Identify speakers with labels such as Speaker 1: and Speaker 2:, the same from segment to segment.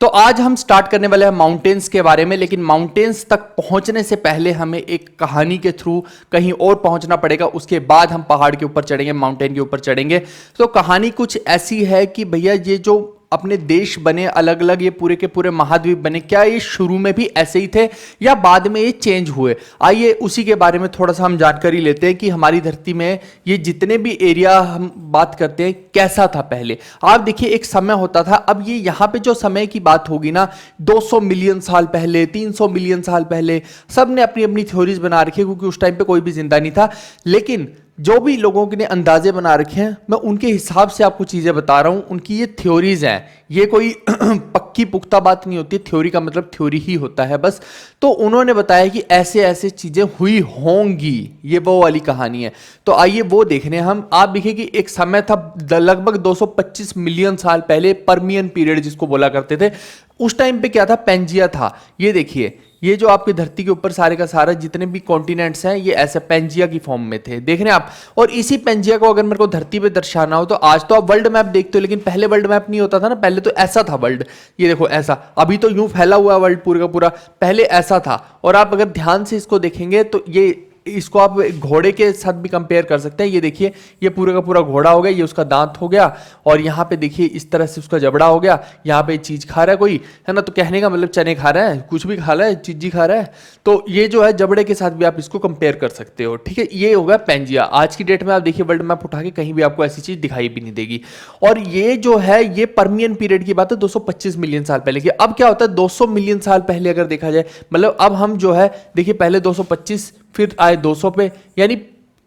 Speaker 1: तो आज हम स्टार्ट करने वाले हैं माउंटेन्स के बारे में, लेकिन माउंटेन्स तक पहुंचने से पहले हमें एक कहानी के थ्रू कहीं और पहुंचना पड़ेगा। उसके बाद हम पहाड़ के ऊपर चढ़ेंगे, माउंटेन के ऊपर चढ़ेंगे। तो कहानी कुछ ऐसी है कि भैया ये जो अपने देश बने अलग अलग, ये पूरे के पूरे महाद्वीप बने, क्या ये शुरू में भी ऐसे ही थे या बाद में ये चेंज हुए? आइए उसी के बारे में थोड़ा सा हम जानकारी लेते हैं कि हमारी धरती में ये जितने भी एरिया हम बात करते हैं कैसा था पहले। आप देखिए एक समय होता था, अब ये यहां पे जो समय की बात होगी ना, 200 मिलियन साल पहले, 300 मिलियन साल पहले, सब ने अपनी अपनी थ्योरीज बना रखी है, क्योंकि उस टाइम पे कोई भी जिंदा नहीं था। लेकिन जो भी लोगों ने अंदाजे बना रखे हैं, मैं उनके हिसाब से आपको चीजें बता रहा हूं। उनकी ये थ्योरीज हैं, ये कोई पक्की पुख्ता बात नहीं होती। थ्योरी का मतलब थ्योरी ही होता है बस। तो उन्होंने बताया कि ऐसे ऐसे चीजें हुई होंगी, ये वो वाली कहानी है। तो आइए वो देखने हम। आप देखिए कि एक समय था लगभग 225 मिलियन साल पहले, पर्मियन पीरियड जिसको बोला करते थे। उस टाइम पे क्या था? पेंजिया था। ये देखिए, ये जो आपकी धरती के ऊपर सारे का सारा जितने भी कॉन्टिनेंट्स हैं, ये ऐसे पेंजिया की फॉर्म में थे, देख रहे हैं आप। और इसी पेंजिया को अगर मेरे को धरती पे दर्शाना हो तो आज तो आप वर्ल्ड मैप देखते हो, लेकिन पहले वर्ल्ड मैप नहीं होता था ना। पहले तो ऐसा था वर्ल्ड, ये देखो ऐसा। अभी तो यूं फैला हुआ वर्ल्ड पूरा का पूरा, पहले ऐसा था। और आप अगर ध्यान से इसको देखेंगे तो ये इसको आप घोड़े के साथ भी कंपेयर कर सकते हैं। ये देखिए, ये पूरा का पूरा घोड़ा हो गया, ये उसका दांत हो गया, और यहाँ पे देखिए इस तरह से उसका जबड़ा हो गया। यहाँ पे चीज खा रहा है कोई, है ना, तो कहने का मतलब चने खा रहा है, कुछ भी खा रहा है, चीजी खा रहा है। तो ये जो है जबड़े के साथ भी आप इसको कंपेयर कर सकते हो, ठीक है। ये होगा पेंजिया। आज की डेट में आप देखिए वर्ल्ड मैप उठा के कहीं भी आपको ऐसी चीज दिखाई भी नहीं देगी। और ये जो है ये पर्मियन पीरियड की बात है, 225 मिलियन साल पहले की। अब क्या होता है, 200 मिलियन साल पहले अगर देखा जाए, मतलब अब हम जो है देखिए पहले 225, फिर आए 200 पे, यानी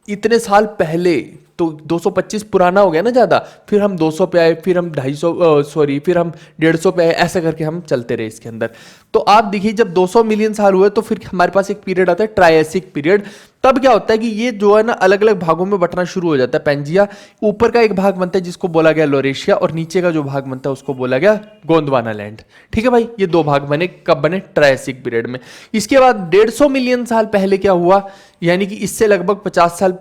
Speaker 1: इतने साल पहले। तो 225 पुराना हो गया ना ज़्यादा, फिर हम 200 पे आए, फिर हम 250 फिर हम 150 पे आए, ऐसा करके हम चलते रहे इसके अंदर। तो आप देखिए जब 200 मिलियन साल हुए तो फिर हमारे पास एक पीरियड आता है ट्रायसिक पीरियड। तब क्या होता है कि ये जो है ना अलग अलग भागों में बंटना शुरू हो जाता है। पेंजिया ऊपर का एक भाग बनता है जिसको बोला गया लोरेशिया, और नीचे का जो भाग बनता है उसको बोला गया गोंडवाना लैंड, ठीक है भाई। ये दो भाग बने, कब बने? ट्रायसिक पीरियड में। इसके बाद 150 मिलियन साल पहले क्या हुआ, यानी कि इससे लगभग 50 साल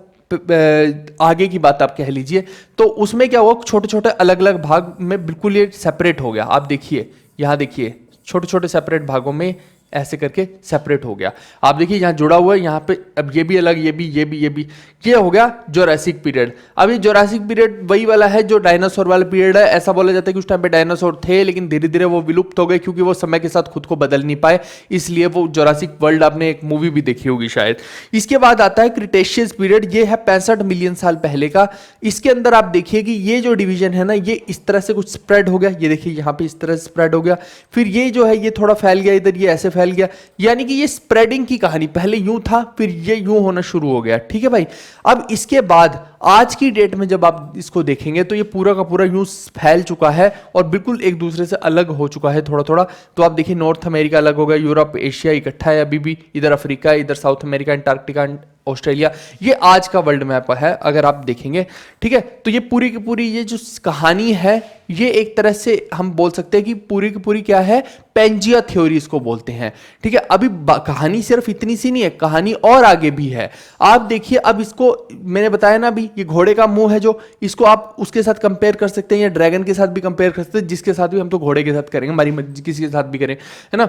Speaker 1: आगे की बात आप कह लीजिए। तो उसमें क्या हुआ, छोटे छोटे अलग अलग भाग में बिल्कुल ये सेपरेट हो गया। आप देखिए, यहां देखिए छोटे छोटे सेपरेट भागों में ऐसे करके सेपरेट हो गया। आप देखिए यहाँ जुड़ा हुआ है, यहाँ पे अब ये भी अलग, ये भी, ये भी, ये भी, ये हो गया जोरासिक पीरियड। अब ये जोरासिक पीरियड वही वाला है जो डायनासोर वाला पीरियड है। ऐसा बोला जाता है कि उस टाइम पे डायनासोर थे, लेकिन धीरे धीरे वो विलुप्त हो गए, क्योंकि वो समय के साथ खुद को बदल नहीं पाए। इसलिए वो जोरासिक वर्ल्ड, आपने एक मूवी भी देखी होगी शायद। इसके बाद आता है क्रिटेशियस पीरियड, ये है 65 मिलियन साल पहले का। इसके अंदर आप देखिए कि ये जो डिवीजन है ना, ये इस तरह से कुछ स्प्रेड हो गया। ये देखिए यहाँ पे इस तरह से स्प्रेड हो गया, फिर ये जो है ये थोड़ा फैल गया इधर, ये ऐसे फैल गया। यानी कि ये स्प्रेडिंग की कहानी, पहले यूं था फिर ये यूं होना शुरू हो गया, ठीक है भाई। अब इसके बाद आज की डेट में जब आप इसको देखेंगे तो ये पूरा का पूरा यूं फैल चुका है और बिल्कुल एक दूसरे से अलग हो चुका है थोड़ा थोड़ा। तो आप देखिए नॉर्थ अमेरिका अलग हो गया, यूरोप एशिया इकट्ठा है अभी भी, इधर अफ्रीका, इधर साउथ अमेरिका, अंटार्कटिका, ऑस्ट्रेलिया। ये आज का वर्ल्ड मैप है अगर आप देखेंगे, ठीक है। तो ये पूरी की पूरी ये जो कहानी है, ये एक तरह से हम बोल सकते हैं कि पूरी की पूरी क्या है, पेंजिया थ्योरी इसको बोलते हैं, ठीक है। अभी कहानी सिर्फ इतनी सी नहीं है, कहानी और आगे भी है। आप देखिए, अब इसको मैंने बताया ना अभी, ये घोड़े का मुंह है जो, इसको आप उसके साथ कंपेयर कर सकते हैं या ड्रैगन के साथ भी कंपेयर कर सकते हैं, जिसके साथ भी हम तो घोड़े के साथ करेंगे, हमारी मर्जी किसी के साथ भी करें, है ना।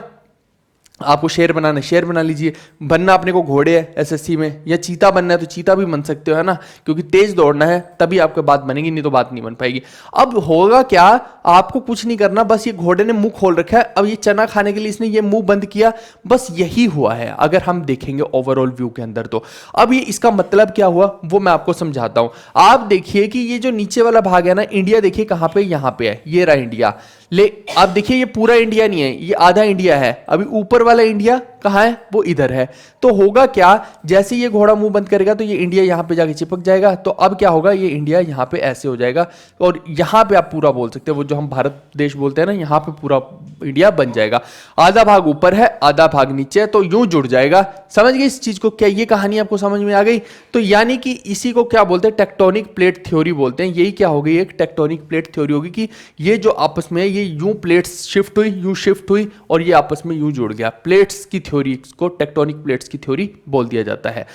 Speaker 1: आपको शेर बनाना है, शेर बना लीजिए। बनना अपने को घोड़े है एसएससी में, या चीता बनना है तो चीता भी बन सकते हो, है ना, क्योंकि तेज दौड़ना है तभी आपको बात बनेगी, नहीं तो बात नहीं बन पाएगी। अब होगा क्या, आपको कुछ नहीं करना, बस ये घोड़े ने मुंह खोल रखा है, अब ये चना खाने के लिए इसने ये मुंह बंद किया, बस यही हुआ है अगर हम देखेंगे ओवरऑल व्यू के अंदर। तो अब ये इसका मतलब क्या हुआ वो मैं आपको समझाता हूं। आप देखिए कि ये जो नीचे वाला भाग है ना, इंडिया देखिए कहां पे, यहां पे है, ये रहा इंडिया। ले आप देखिए ये पूरा इंडिया नहीं है, ये आधा इंडिया है। अभी ऊपर वाला इंडिया कहां है, वो इधर है। तो होगा क्या, जैसे ये घोड़ा मुंह बंद करेगा तो ये इंडिया यहां पे जाके चिपक जाएगा। तो अब क्या होगा, ये इंडिया यहां पे ऐसे हो जाएगा, और यहां पे आप पूरा बोल सकते हैं, वो जो हम भारत देश बोलते हैं ना, यहां पे पूरा इंडिया बन जाएगा। आधा भाग ऊपर है, आधा भाग नीचे है, तो यूं जुड़ जाएगा। समझ गए इस चीज को? क्या ये कहानी आपको समझ में आ गई? तो यानी कि इसी को क्या बोलते हैं, टेक्टोनिक प्लेट थ्योरी बोलते हैं। यही क्या हो गई, एक टेक्टोनिक प्लेट थ्योरी होगी कि ये जो आपस में ये यूं प्लेट्स शिफ्ट हुई, यूं शिफ्ट हुई, और ये आपस में यूं जुड़ गया। प्लेट्स की थ्योरी को टेक्टोनिक प्लेट्स की थ्योरी बोल दिया जाता है।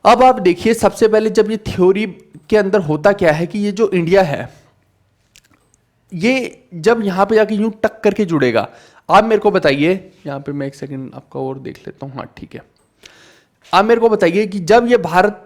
Speaker 1: अब आप देखिए, सबसे पहले जब ये थ्योरी के अंदर होता क्या है कि ये जो इंडिया है, ये जब यहाँ पे जाके यूं टक करके जुड़ेगा, आप मेरे को बताइए, यहाँ पे मैं एक सेकंड आपका और देख लेता हूँ, हाँ ठीक है। आप मेरे को बताइए कि जब ये भारत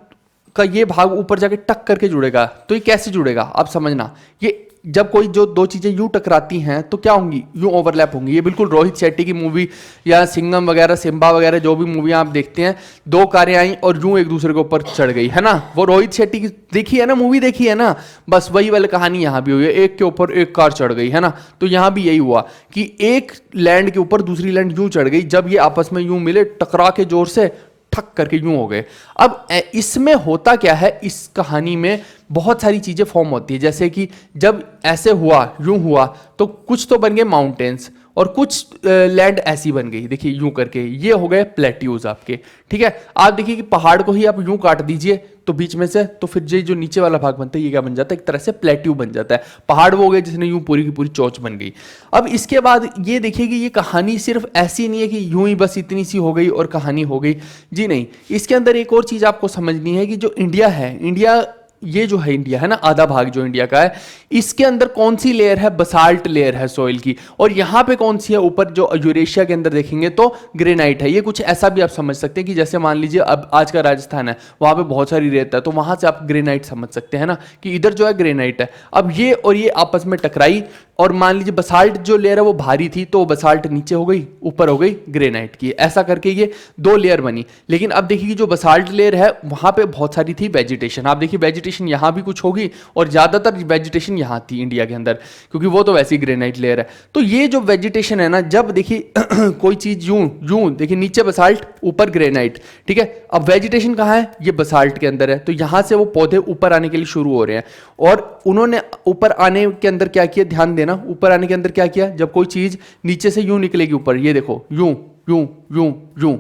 Speaker 1: का ये भाग ऊपर जाके टक करके जुड़ेगा तो ये कैसे जुड़ेगा, आप समझना। ये जब कोई जो दो चीजें यूं टकराती हैं तो क्या होंगी, यूं ओवरलैप होंगी। ये बिल्कुल रोहित शेट्टी की मूवी या सिंघम वगैरह, सिम्बा वगैरह जो भी मूवी आप देखते हैं, दो कारें आई और यूं एक दूसरे के ऊपर चढ़ गई, है ना। वो रोहित शेट्टी की देखी है ना, मूवी देखी है ना, बस वही वाली कहानी यहाँ भी हुई है, एक के ऊपर एक कार चढ़ गई, है ना। तो यहाँ भी यही हुआ कि एक लैंड के ऊपर दूसरी लैंड यूं चढ़ गई, जब ये आपस में यूं मिले, टकरा के जोर से ठक करके यूं हो गए। अब इसमें होता क्या है, इस कहानी में बहुत सारी चीजें फॉर्म होती है, जैसे कि जब ऐसे हुआ, यूं हुआ, तो कुछ तो बन गए माउंटेन्स और कुछ लैंड ऐसी बन गई, देखिए यूं करके, ये हो गए प्लेट्यूज आपके, ठीक है। आप देखिए कि पहाड़ को ही आप यूं काट दीजिए तो बीच में से, तो फिर ये जो नीचे वाला भाग बनता है ये क्या बन जाता है, एक तरह से प्लेट्यू बन जाता है। पहाड़ वो हो गए जिसने यूं पूरी की पूरी चोंच बन गई। अब इसके बाद ये देखिए कि ये कहानी सिर्फ ऐसी नहीं है कि यूं ही बस इतनी सी हो गई और कहानी हो गई, जी नहीं। इसके अंदर एक और चीज आपको समझनी है कि जो इंडिया है, इंडिया, ये जो है इंडिया है ना, आधा भाग जो इंडिया का है, इसके अंदर कौन सी लेयर है, बसाल्ट लेयर है सॉइल की, और यहाँ पे कौन सी है, ऊपर जो यूरेशिया के अंदर देखेंगे तो ग्रेनाइट है। ये कुछ ऐसा भी आप समझ सकते हैं कि जैसे मान लीजिए अब आज का राजस्थान है, वहां पे बहुत सारी रेत है, तो वहां से आप ग्रेनाइट समझ सकते हैं ना कि इधर जो है ग्रेनाइट है। अब ये और ये आपस में टकराई और मान लीजिए बसाल्ट जो लेयर है वो भारी थी, तो बसाल्ट नीचे हो गई, ऊपर हो गई ग्रेनाइट की, ऐसा करके ये दो लेयर बनी। लेकिन अब देखिए जो बसाल्ट लेयर है वहां पे बहुत सारी थी वेजिटेशन, आप देखिए वेजिटेशन यहाँ भी कुछ होगी और ज्यादातर वेजिटेशन यहाँ थी इंडिया के अंदर, क्योंकि वो तो वैसी ग्रेनाइट लेयर है। तो ये जो वेजिटेशन है ना, जब देखिए कोई चीज यूं यूं देखिए, नीचे बसाल्ट ऊपर ग्रेनाइट, ठीक है। अब वेजिटेशन कहाँ है, ये बसाल्ट के अंदर है, तो यहां से वो पौधे ऊपर आने के लिए शुरू हो रहे हैं। और उन्होंने ऊपर आने के अंदर क्या किया, ध्यान देना, ऊपर आने के अंदर क्या किया, जब कोई चीज नीचे से यूं निकलेगी ऊपर, ये देखो यूं यूं यूं यूं,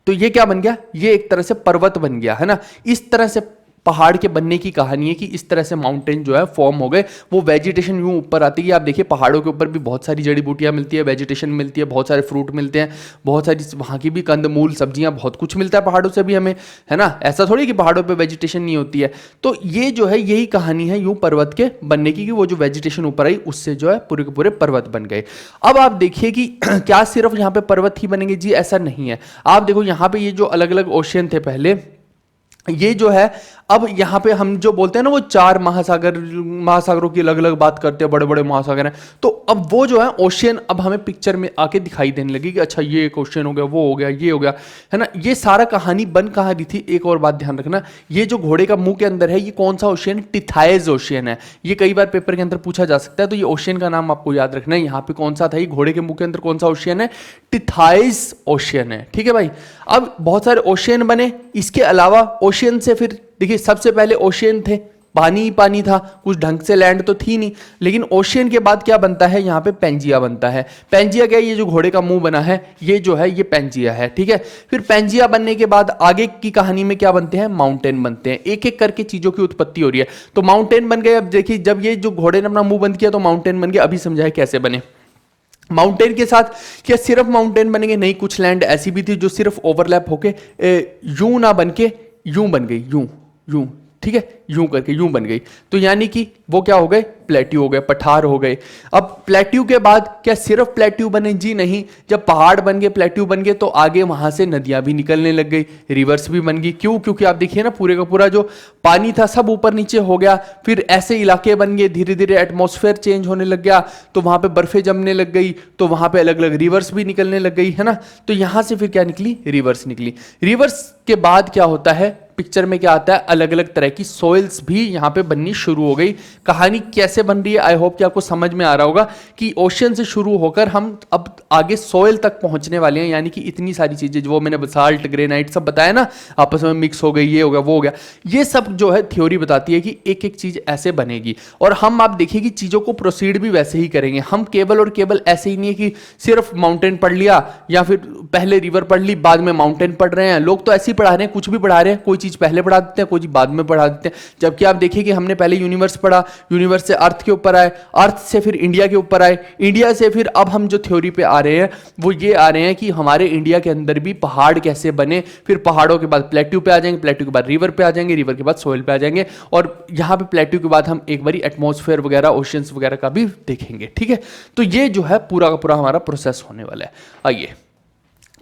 Speaker 1: तो ये क्या बन गया, ये एक तरह से पर्वत बन गया, है ना। इस तरह से पहाड़ के बनने की कहानी है कि इस तरह से माउंटेन जो है फॉर्म हो गए। वो वेजिटेशन यूं ऊपर आती है, आप देखिए पहाड़ों के ऊपर भी बहुत सारी जड़ी बूटियां मिलती है, वेजिटेशन मिलती है, बहुत सारे फ्रूट मिलते हैं, बहुत सारी वहाँ की भी कंदमूल सब्जियां, बहुत कुछ मिलता है पहाड़ों से भी हमें, है ना। ऐसा थोड़ी कि पहाड़ों पर वेजिटेशन नहीं होती है। तो ये जो है यही कहानी है यूं पर्वत के बनने की, कि वो जो वेजिटेशन ऊपर आई उससे जो है पूरे के पूरे पर्वत बन गए। अब आप देखिए कि क्या सिर्फ यहाँ पे पर्वत ही बनेंगे, जी ऐसा नहीं है। आप देखो यहाँ पे ये जो अलग अलग ओशियन थे पहले, ये जो है अब यहाँ पे हम जो बोलते हैं ना, वो चार महासागरों की अलग अलग बात करते हैं, बड़े बड़े महासागर हैं। तो अब वो जो है ओशियन अब हमें पिक्चर में आके दिखाई देने लगी कि अच्छा ये एक ओशियन हो गया, वो हो गया, ये हो गया, है ना। ये सारा कहानी बन कहाँ रही थी, एक और बात ध्यान रखना, ये जो घोड़े का मुंह के अंदर है, ये कौन सा ओशियन, टिथाइज ओशियन है। ये कई बार पेपर के अंदर पूछा जा सकता है, तो ये ओशियन का नाम आपको याद रखना है। यहाँ पे कौन सा था, ये घोड़े के मुंह के अंदर कौन सा ओशियन है, टिथाइज ओशियन है, ठीक है भाई। अब बहुत सारे ओशियन बने, इसके अलावा ओशियन से फिर देखिए सबसे पहले ओशियन थे, पानी ही पानी था, कुछ ढंग से लैंड तो थी नहीं। लेकिन ओशियन के बाद क्या बनता है, यहाँ पे पेंजिया बनता है। पेंजिया क्या है, ये जो घोड़े का मुंह बना है, ये जो है ये पेंजिया है, ठीक है। फिर पेंजिया बनने के बाद आगे की कहानी में क्या बनते हैं, माउंटेन बनते हैं। एक एक करके चीजों की उत्पत्ति हो रही है, तो माउंटेन बन गए। अब देखिए जब ये जो घोड़े ने अपना मुंह बंद किया तो माउंटेन बन गया। अभी समझाए कैसे बने। माउंटेन के साथ क्या सिर्फ माउंटेन बनेंगे, नहीं, कुछ लैंड ऐसी भी थी जो सिर्फ ओवरलैप होके यूं ना बन के यूं बन गई, यूं यूं, ठीक है, यूं करके यूं बन गई। तो यानी कि वो क्या हो गए, प्लेट्यू हो गए, पठार हो गए। अब प्लेट्यू के बाद क्या सिर्फ प्लेट्यू बने, जी नहीं। जब पहाड़ बन गए, प्लेट्यू बन गए, तो आगे वहां से नदियां भी निकलने लग गई, रिवर्स भी बन गई। क्यों, क्योंकि आप देखिए ना पूरे का पूरा जो पानी था सब ऊपर नीचे हो गया। फिर ऐसे इलाके बन गए, धीरे धीरे एटमॉस्फेयर चेंज होने लग गया, तो वहां पे बर्फे जमने लग गई, तो वहां पे अलग अलग रिवर्स भी निकलने लग गई, है ना। तो यहां से फिर क्या निकली, रिवर्स निकली। रिवर्स के बाद क्या होता है, पिक्चर में क्या आता है, अलग अलग तरह की सॉइल्स भी यहाँ पे बननी शुरू हो गई। कहानी कैसे बन रही है, आई होप कि आपको समझ में आ रहा होगा कि ओशियन से शुरू होकर हम अब आगे सॉइल तक पहुंचने वाले हैं। यानी कि इतनी सारी चीजें जो मैंने बसाल्ट, ग्रेनाइट सब बताया ना, आपस में मिक्स हो गई, ये हो गया, वो हो गया। ये सब जो है थ्योरी बताती है कि एक एक चीज ऐसे बनेगी। और हम आप देखिए कि चीजों को प्रोसीड भी वैसे ही करेंगे। हम केवल और केवल ऐसे ही नहीं है कि सिर्फ माउंटेन पढ़ लिया या फिर पहले रिवर पढ़ ली बाद में माउंटेन पढ़ रहे हैं। लोग तो ऐसे ही पढ़ा रहे हैं, कुछ भी पढ़ा रहे हैं, कोई चीज चीज़ पहले पढ़ा देते हैं, कोई चीज़ बाद में पढ़ा देते हैं। जबकि आप देखिए कि हमने पहले यूनिवर्स पढ़ा, यूनिवर्स से अर्थ के ऊपर आए, अर्थ से फिर इंडिया के ऊपर आए, इंडिया से फिर अब हम जो थ्योरी पे आ रहे हैं वो ये आ रहे हैं कि हमारे इंडिया के अंदर भी पहाड़ कैसे बने, फिर पहाड़ों के बाद प्लेट्यू पे आ जाएंगे, प्लेट्यू के बाद रिवर पे आ जाएंगे, रिवर के बाद सोइल पे आ जाएंगे, और यहाँ पे प्लेट्यू के बाद हम एक बारी एटमॉस्फेयर वगैरह, ओशियंस वगैरह का भी देखेंगे। ठीक है, तो ये जो है पूरा का पूरा हमारा प्रोसेस होने वाला है। आइए,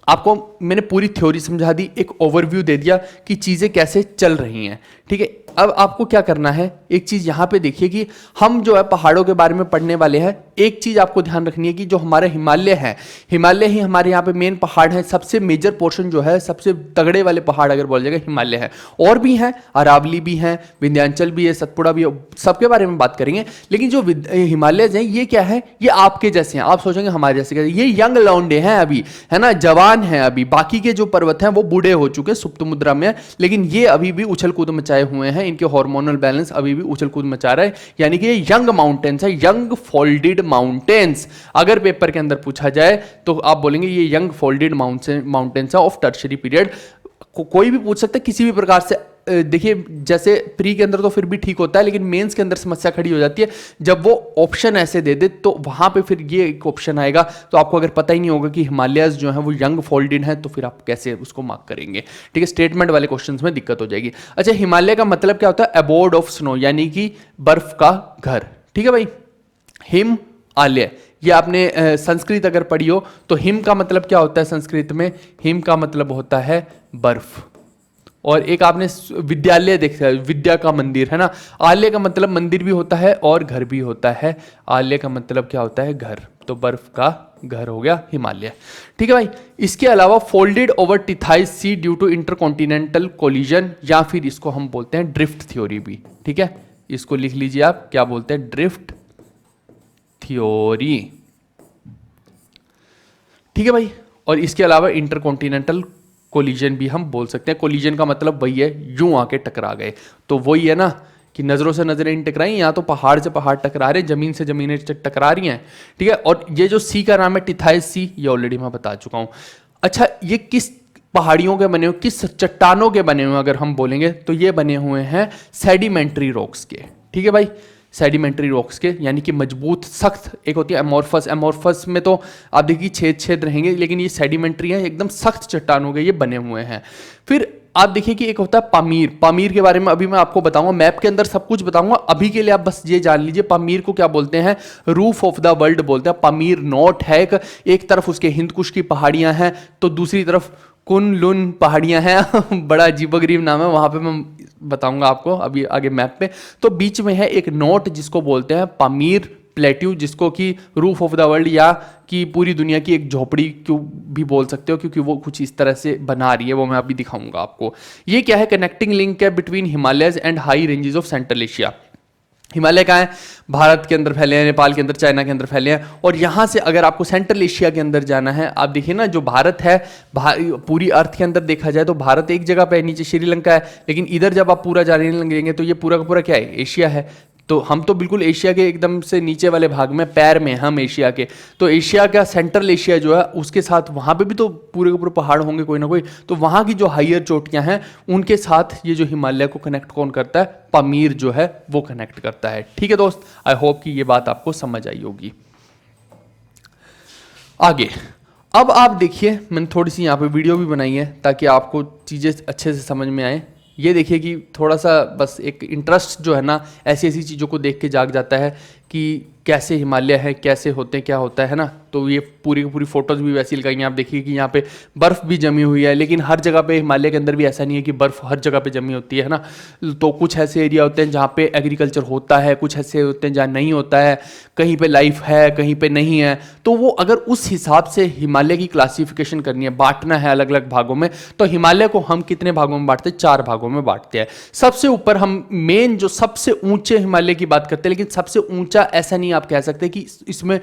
Speaker 1: आपको मैंने पूरी थ्योरी समझा दी, एक ओवरव्यू दे दिया कि चीज़ें कैसे चल रही हैं। ठीक है, अब आपको क्या करना है, एक चीज़ यहाँ पे देखिए कि हम जो है पहाड़ों के बारे में पढ़ने वाले हैं। एक चीज़ आपको ध्यान रखनी है कि जो हमारे हिमालय है, हिमालय ही हमारे यहाँ पे मेन पहाड़ है, सबसे मेजर पोर्शन जो है, सबसे तगड़े वाले पहाड़ अगर बोल जाएगा हिमालय है। और भी हैं, अरावली भी हैं, विंध्याचल भी है, सतपुड़ा भी है, सबके बारे में बात करेंगे। लेकिन जो हिमालय हैं ये क्या है, ये आपके जैसे हैं। आप सोचेंगे हमारे जैसे कैसे, ये यंग लौंडे हैं अभी, है ना, जवान हैं अभी। बाकी के जो पर्वत हैं वो बूढ़े हो चुके, सुप्त मुद्रा में, लेकिन ये अभी भी उछल कूद मचाए हुए हैं, इनके हार्मोनल बैलेंस अभी भी उछल कूद मचा रहा है। यानी कि ये यंग माउंटेन्स है, यंग फोल्डेड माउंटेन्स। अगर पेपर के अंदर पूछा जाए तो आप बोलेंगे ये यंग फोल्डेड माउंटेन्स है ऑफ टर्शियरी पीरियड। कोई भी पूछ सकता है किसी भी प्रकार से। देखिए, जैसे प्री के अंदर तो फिर भी ठीक होता है, लेकिन मेंस के अंदर समस्या खड़ी हो जाती है जब वो ऑप्शन ऐसे दे दे, तो वहां पे फिर ये एक ऑप्शन आएगा। तो आपको अगर पता ही नहीं होगा कि हिमालयस जो है वो यंग फोल्डेड है, तो फिर आप कैसे उसको मार्क करेंगे। ठीक है, स्टेटमेंट वाले क्वेश्चंस में दिक्कत हो जाएगी। अच्छा, हिमालय का मतलब क्या होता है, अबोर्ड ऑफ स्नो, यानी कि बर्फ का घर। ठीक है भाई, हिम आलय, ये आपने संस्कृत अगर पढ़ी हो तो हिम का मतलब क्या होता है संस्कृत में, हिम का मतलब होता है बर्फ। और एक आपने विद्यालय देखा है, विद्या का मंदिर, है ना। आलय का मतलब मंदिर भी होता है और घर भी होता है। आलय का मतलब क्या होता है, घर। तो बर्फ का घर हो गया हिमालय। ठीक है भाई, इसके अलावा folded over Tethys sea due to intercontinental collision, या फिर इसको हम बोलते हैं ड्रिफ्ट थ्योरी भी। ठीक है, इसको लिख लीजिए आप, क्या बोलते हैं, ड्रिफ्ट थ्योरी। ठीक है भाई, और इसके अलावा इंटरकॉन्टिनेंटल कोलिजन भी हम बोल सकते हैं। कोलिजन का मतलब वही है, यूं आके टकरा गए। तो वही है ना कि नजरों से नजरें नहीं टकराई, यहाँ तो पहाड़ से पहाड़ टकरा रहे, जमीन से जमीनें टकरा रही हैं। ठीक है, और ये जो सी का नाम है टिथाइस सी, ये ऑलरेडी मैं बता चुका हूं। अच्छा, ये किस पहाड़ियों के बने हुए, किस चट्टानों के बने हुए अगर हम बोलेंगे तो ये बने हुए हैं सेडिमेंट्री रॉक्स के। ठीक है भाई, सेडिमेंट्री रॉक्स के, यानी कि मजबूत सख्त। एक होती है एमोर्फस, एमोर्फस में तो आप देखिए छेद छेद रहेंगे, लेकिन ये सेडिमेंट्री है, एकदम सख्त चट्टानों के ये बने हुए हैं। फिर आप देखिए कि एक होता है पामीर। पामीर के बारे में अभी मैं आपको बताऊंगा, मैप के अंदर सब कुछ बताऊंगा। अभी के लिए आप बस ये जान लीजिए, पामीर को क्या बोलते हैं, रूफ ऑफ द वर्ल्ड बोलते हैं। पामीर नोट है, एक तरफ उसके हिंदकुश की पहाड़ियां हैं, तो दूसरी तरफ कुन लुन पहाड़ियां हैं बड़ा अजीबोगरीब नाम है, वहां पे मैं बताऊंगा आपको अभी आगे मैप पे। तो बीच में है एक नोट जिसको बोलते हैं पामीर प्लेट्यू, जिसको कि रूफ ऑफ द वर्ल्ड या कि पूरी दुनिया की एक झोपड़ी क्यों भी बोल सकते हो, क्योंकि वो कुछ इस तरह से बना रही है, वो मैं अभी दिखाऊंगा आपको। ये क्या है, कनेक्टिंग लिंक है between Himalayas and high ranges of central Asia. Himalaya कहाँ है, भारत के अंदर फैले हैं, नेपाल के अंदर, चाइना के अंदर फैले हैं। और यहाँ से अगर आपको सेंट्रल एशिया के अंदर जाना है, आप देखिए ना, जो भारत है, पूरी अर्थ के अंदर देखा जाए तो भारत एक जगह पे है, नीचे श्रीलंका है। लेकिन इधर जब आप पूरा जाने लगेंगे तो ये पूरा का पूरा क्या है, एशिया है। तो हम तो बिल्कुल एशिया के एकदम से नीचे वाले भाग में, पैर में हम एशिया के। तो एशिया का सेंट्रल एशिया जो है उसके साथ वहाँ पे भी तो पूरे के पूरे पहाड़ होंगे कोई ना कोई। तो वहाँ की जो हाइयर चोटियाँ हैं उनके साथ ये जो हिमालय को कनेक्ट कौन करता है, पामीर जो है वो कनेक्ट करता है। ठीक है दोस्त, आई होप कि ये बात आपको समझ आई होगी। आगे अब आप देखिए, मैंने थोड़ी सी यहाँ पे वीडियो भी बनाई है ताकि आपको चीज़ें अच्छे से समझ में आए। ये देखिए कि थोड़ा सा बस एक इंटरेस्ट जो है ना ऐसी ऐसी चीज़ों को देख के जाग जाता है कि कैसे हिमालय है, कैसे होते हैं, क्या होता है ना। तो ये पूरी की पूरी फोटोज़ भी वैसी लगाई हैं। आप देखिए कि यहाँ पे बर्फ़ भी जमी हुई है, लेकिन हर जगह पे हिमालय के अंदर भी ऐसा नहीं है कि बर्फ़ हर जगह पे जमी होती है ना। तो कुछ ऐसे एरिया होते हैं जहाँ पे एग्रीकल्चर होता है, कुछ ऐसे होते हैं जहाँ नहीं होता है, कहीं पे लाइफ है, कहीं पे नहीं है। तो वो अगर उस हिसाब से हिमालय की क्लासिफिकेशन करनी है, बांटना है अलग अलग भागों में, तो हिमालय को हम कितने भागों में बांटते हैं, 4 भागों में बांटते हैं। सबसे ऊपर हम मेन जो सबसे ऊंचे हिमालय की बात करते हैं, लेकिन सबसे ऊंचा ऐसा नहीं आप कह सकते कि इसमें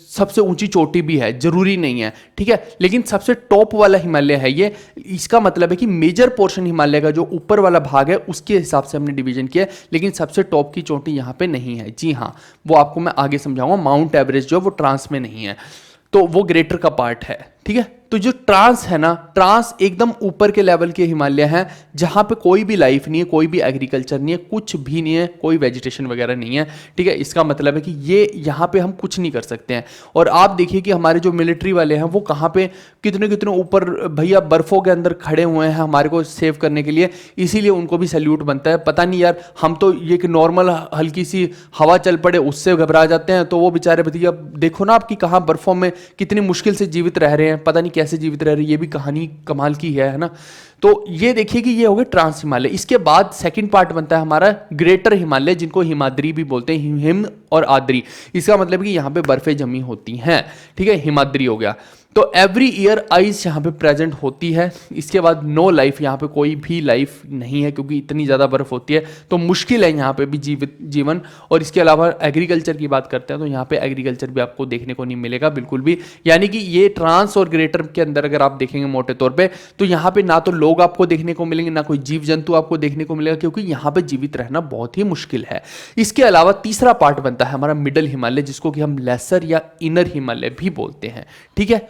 Speaker 1: सबसे ऊंची चोटी भी है, जरूरी नहीं है, ठीक है। लेकिन सबसे टॉप वाला हिमालय है ये। इसका मतलब है कि मेजर पोर्शन हिमालय का जो ऊपर वाला भाग है उसके हिसाब से हमने डिवीजन किया है, लेकिन सबसे टॉप की चोटी यहाँ पे नहीं है। जी हाँ, वो आपको मैं आगे समझाऊंगा। माउंट एवरेस्ट जो वो ट्रांस में नहीं है, तो वो ग्रेटर का पार्ट है, ठीक है। तो जो ट्रांस है ना, ट्रांस एकदम ऊपर के लेवल के हिमालय हैं जहां पे कोई भी लाइफ नहीं है, कोई भी एग्रीकल्चर नहीं है, कुछ भी नहीं है, कोई वेजिटेशन वगैरह नहीं है, ठीक है। इसका मतलब है कि ये यहाँ पे हम कुछ नहीं कर सकते हैं। और आप देखिए कि हमारे जो मिलिट्री वाले हैं वो कहाँ पे कितने कितने ऊपर भैया बर्फों के अंदर खड़े हुए हैं हमारे को सेव करने के लिए, इसीलिए उनको भी सैल्यूट बनता है। पता नहीं यार, हम तो ये कि नॉर्मल हल्की सी हवा चल पड़े उससे घबरा जाते हैं, तो वो बेचारे भैया देखो ना आपकी कहाँ बर्फों में कितनी मुश्किल से जीवित रह रहे हैं, पता नहीं कैसे जीवित रह रहे हैं, ये भी कहानी कमाल की है ना। तो ये देखिए कि ये हो गए ट्रांस हिमालय। इसके बाद सेकंड पार्ट बनता है हमारा ग्रेटर हिमालय, जिनको हिमाद्री भी बोलते हैं, हिम और आद्री। इसका मतलब कि यहाँ पे बर्फें जमी होती हैं, ठीक है, हिमाद्री हो गया। तो एवरी ईयर आइस यहाँ पे प्रेजेंट होती है। इसके बाद नो लाइफ, यहाँ पे कोई भी लाइफ नहीं है क्योंकि इतनी ज़्यादा बर्फ होती है, तो मुश्किल है यहाँ पे भी जीवन। और इसके अलावा एग्रीकल्चर की बात करते हैं तो यहाँ पे एग्रीकल्चर भी आपको देखने को नहीं मिलेगा बिल्कुल भी। यानी कि ये ट्रांस और ग्रेटर के अंदर अगर आप देखेंगे मोटे तौर पर, तो यहाँ पे ना तो लोग आपको देखने को मिलेंगे, ना कोई जीव जंतु आपको देखने को मिलेगा, क्योंकि यहाँ पे जीवित रहना बहुत ही मुश्किल है। इसके अलावा तीसरा पार्ट बनता है हमारा मिडल हिमालय, जिसको कि हम लेसर या इनर हिमालय भी बोलते हैं, ठीक है।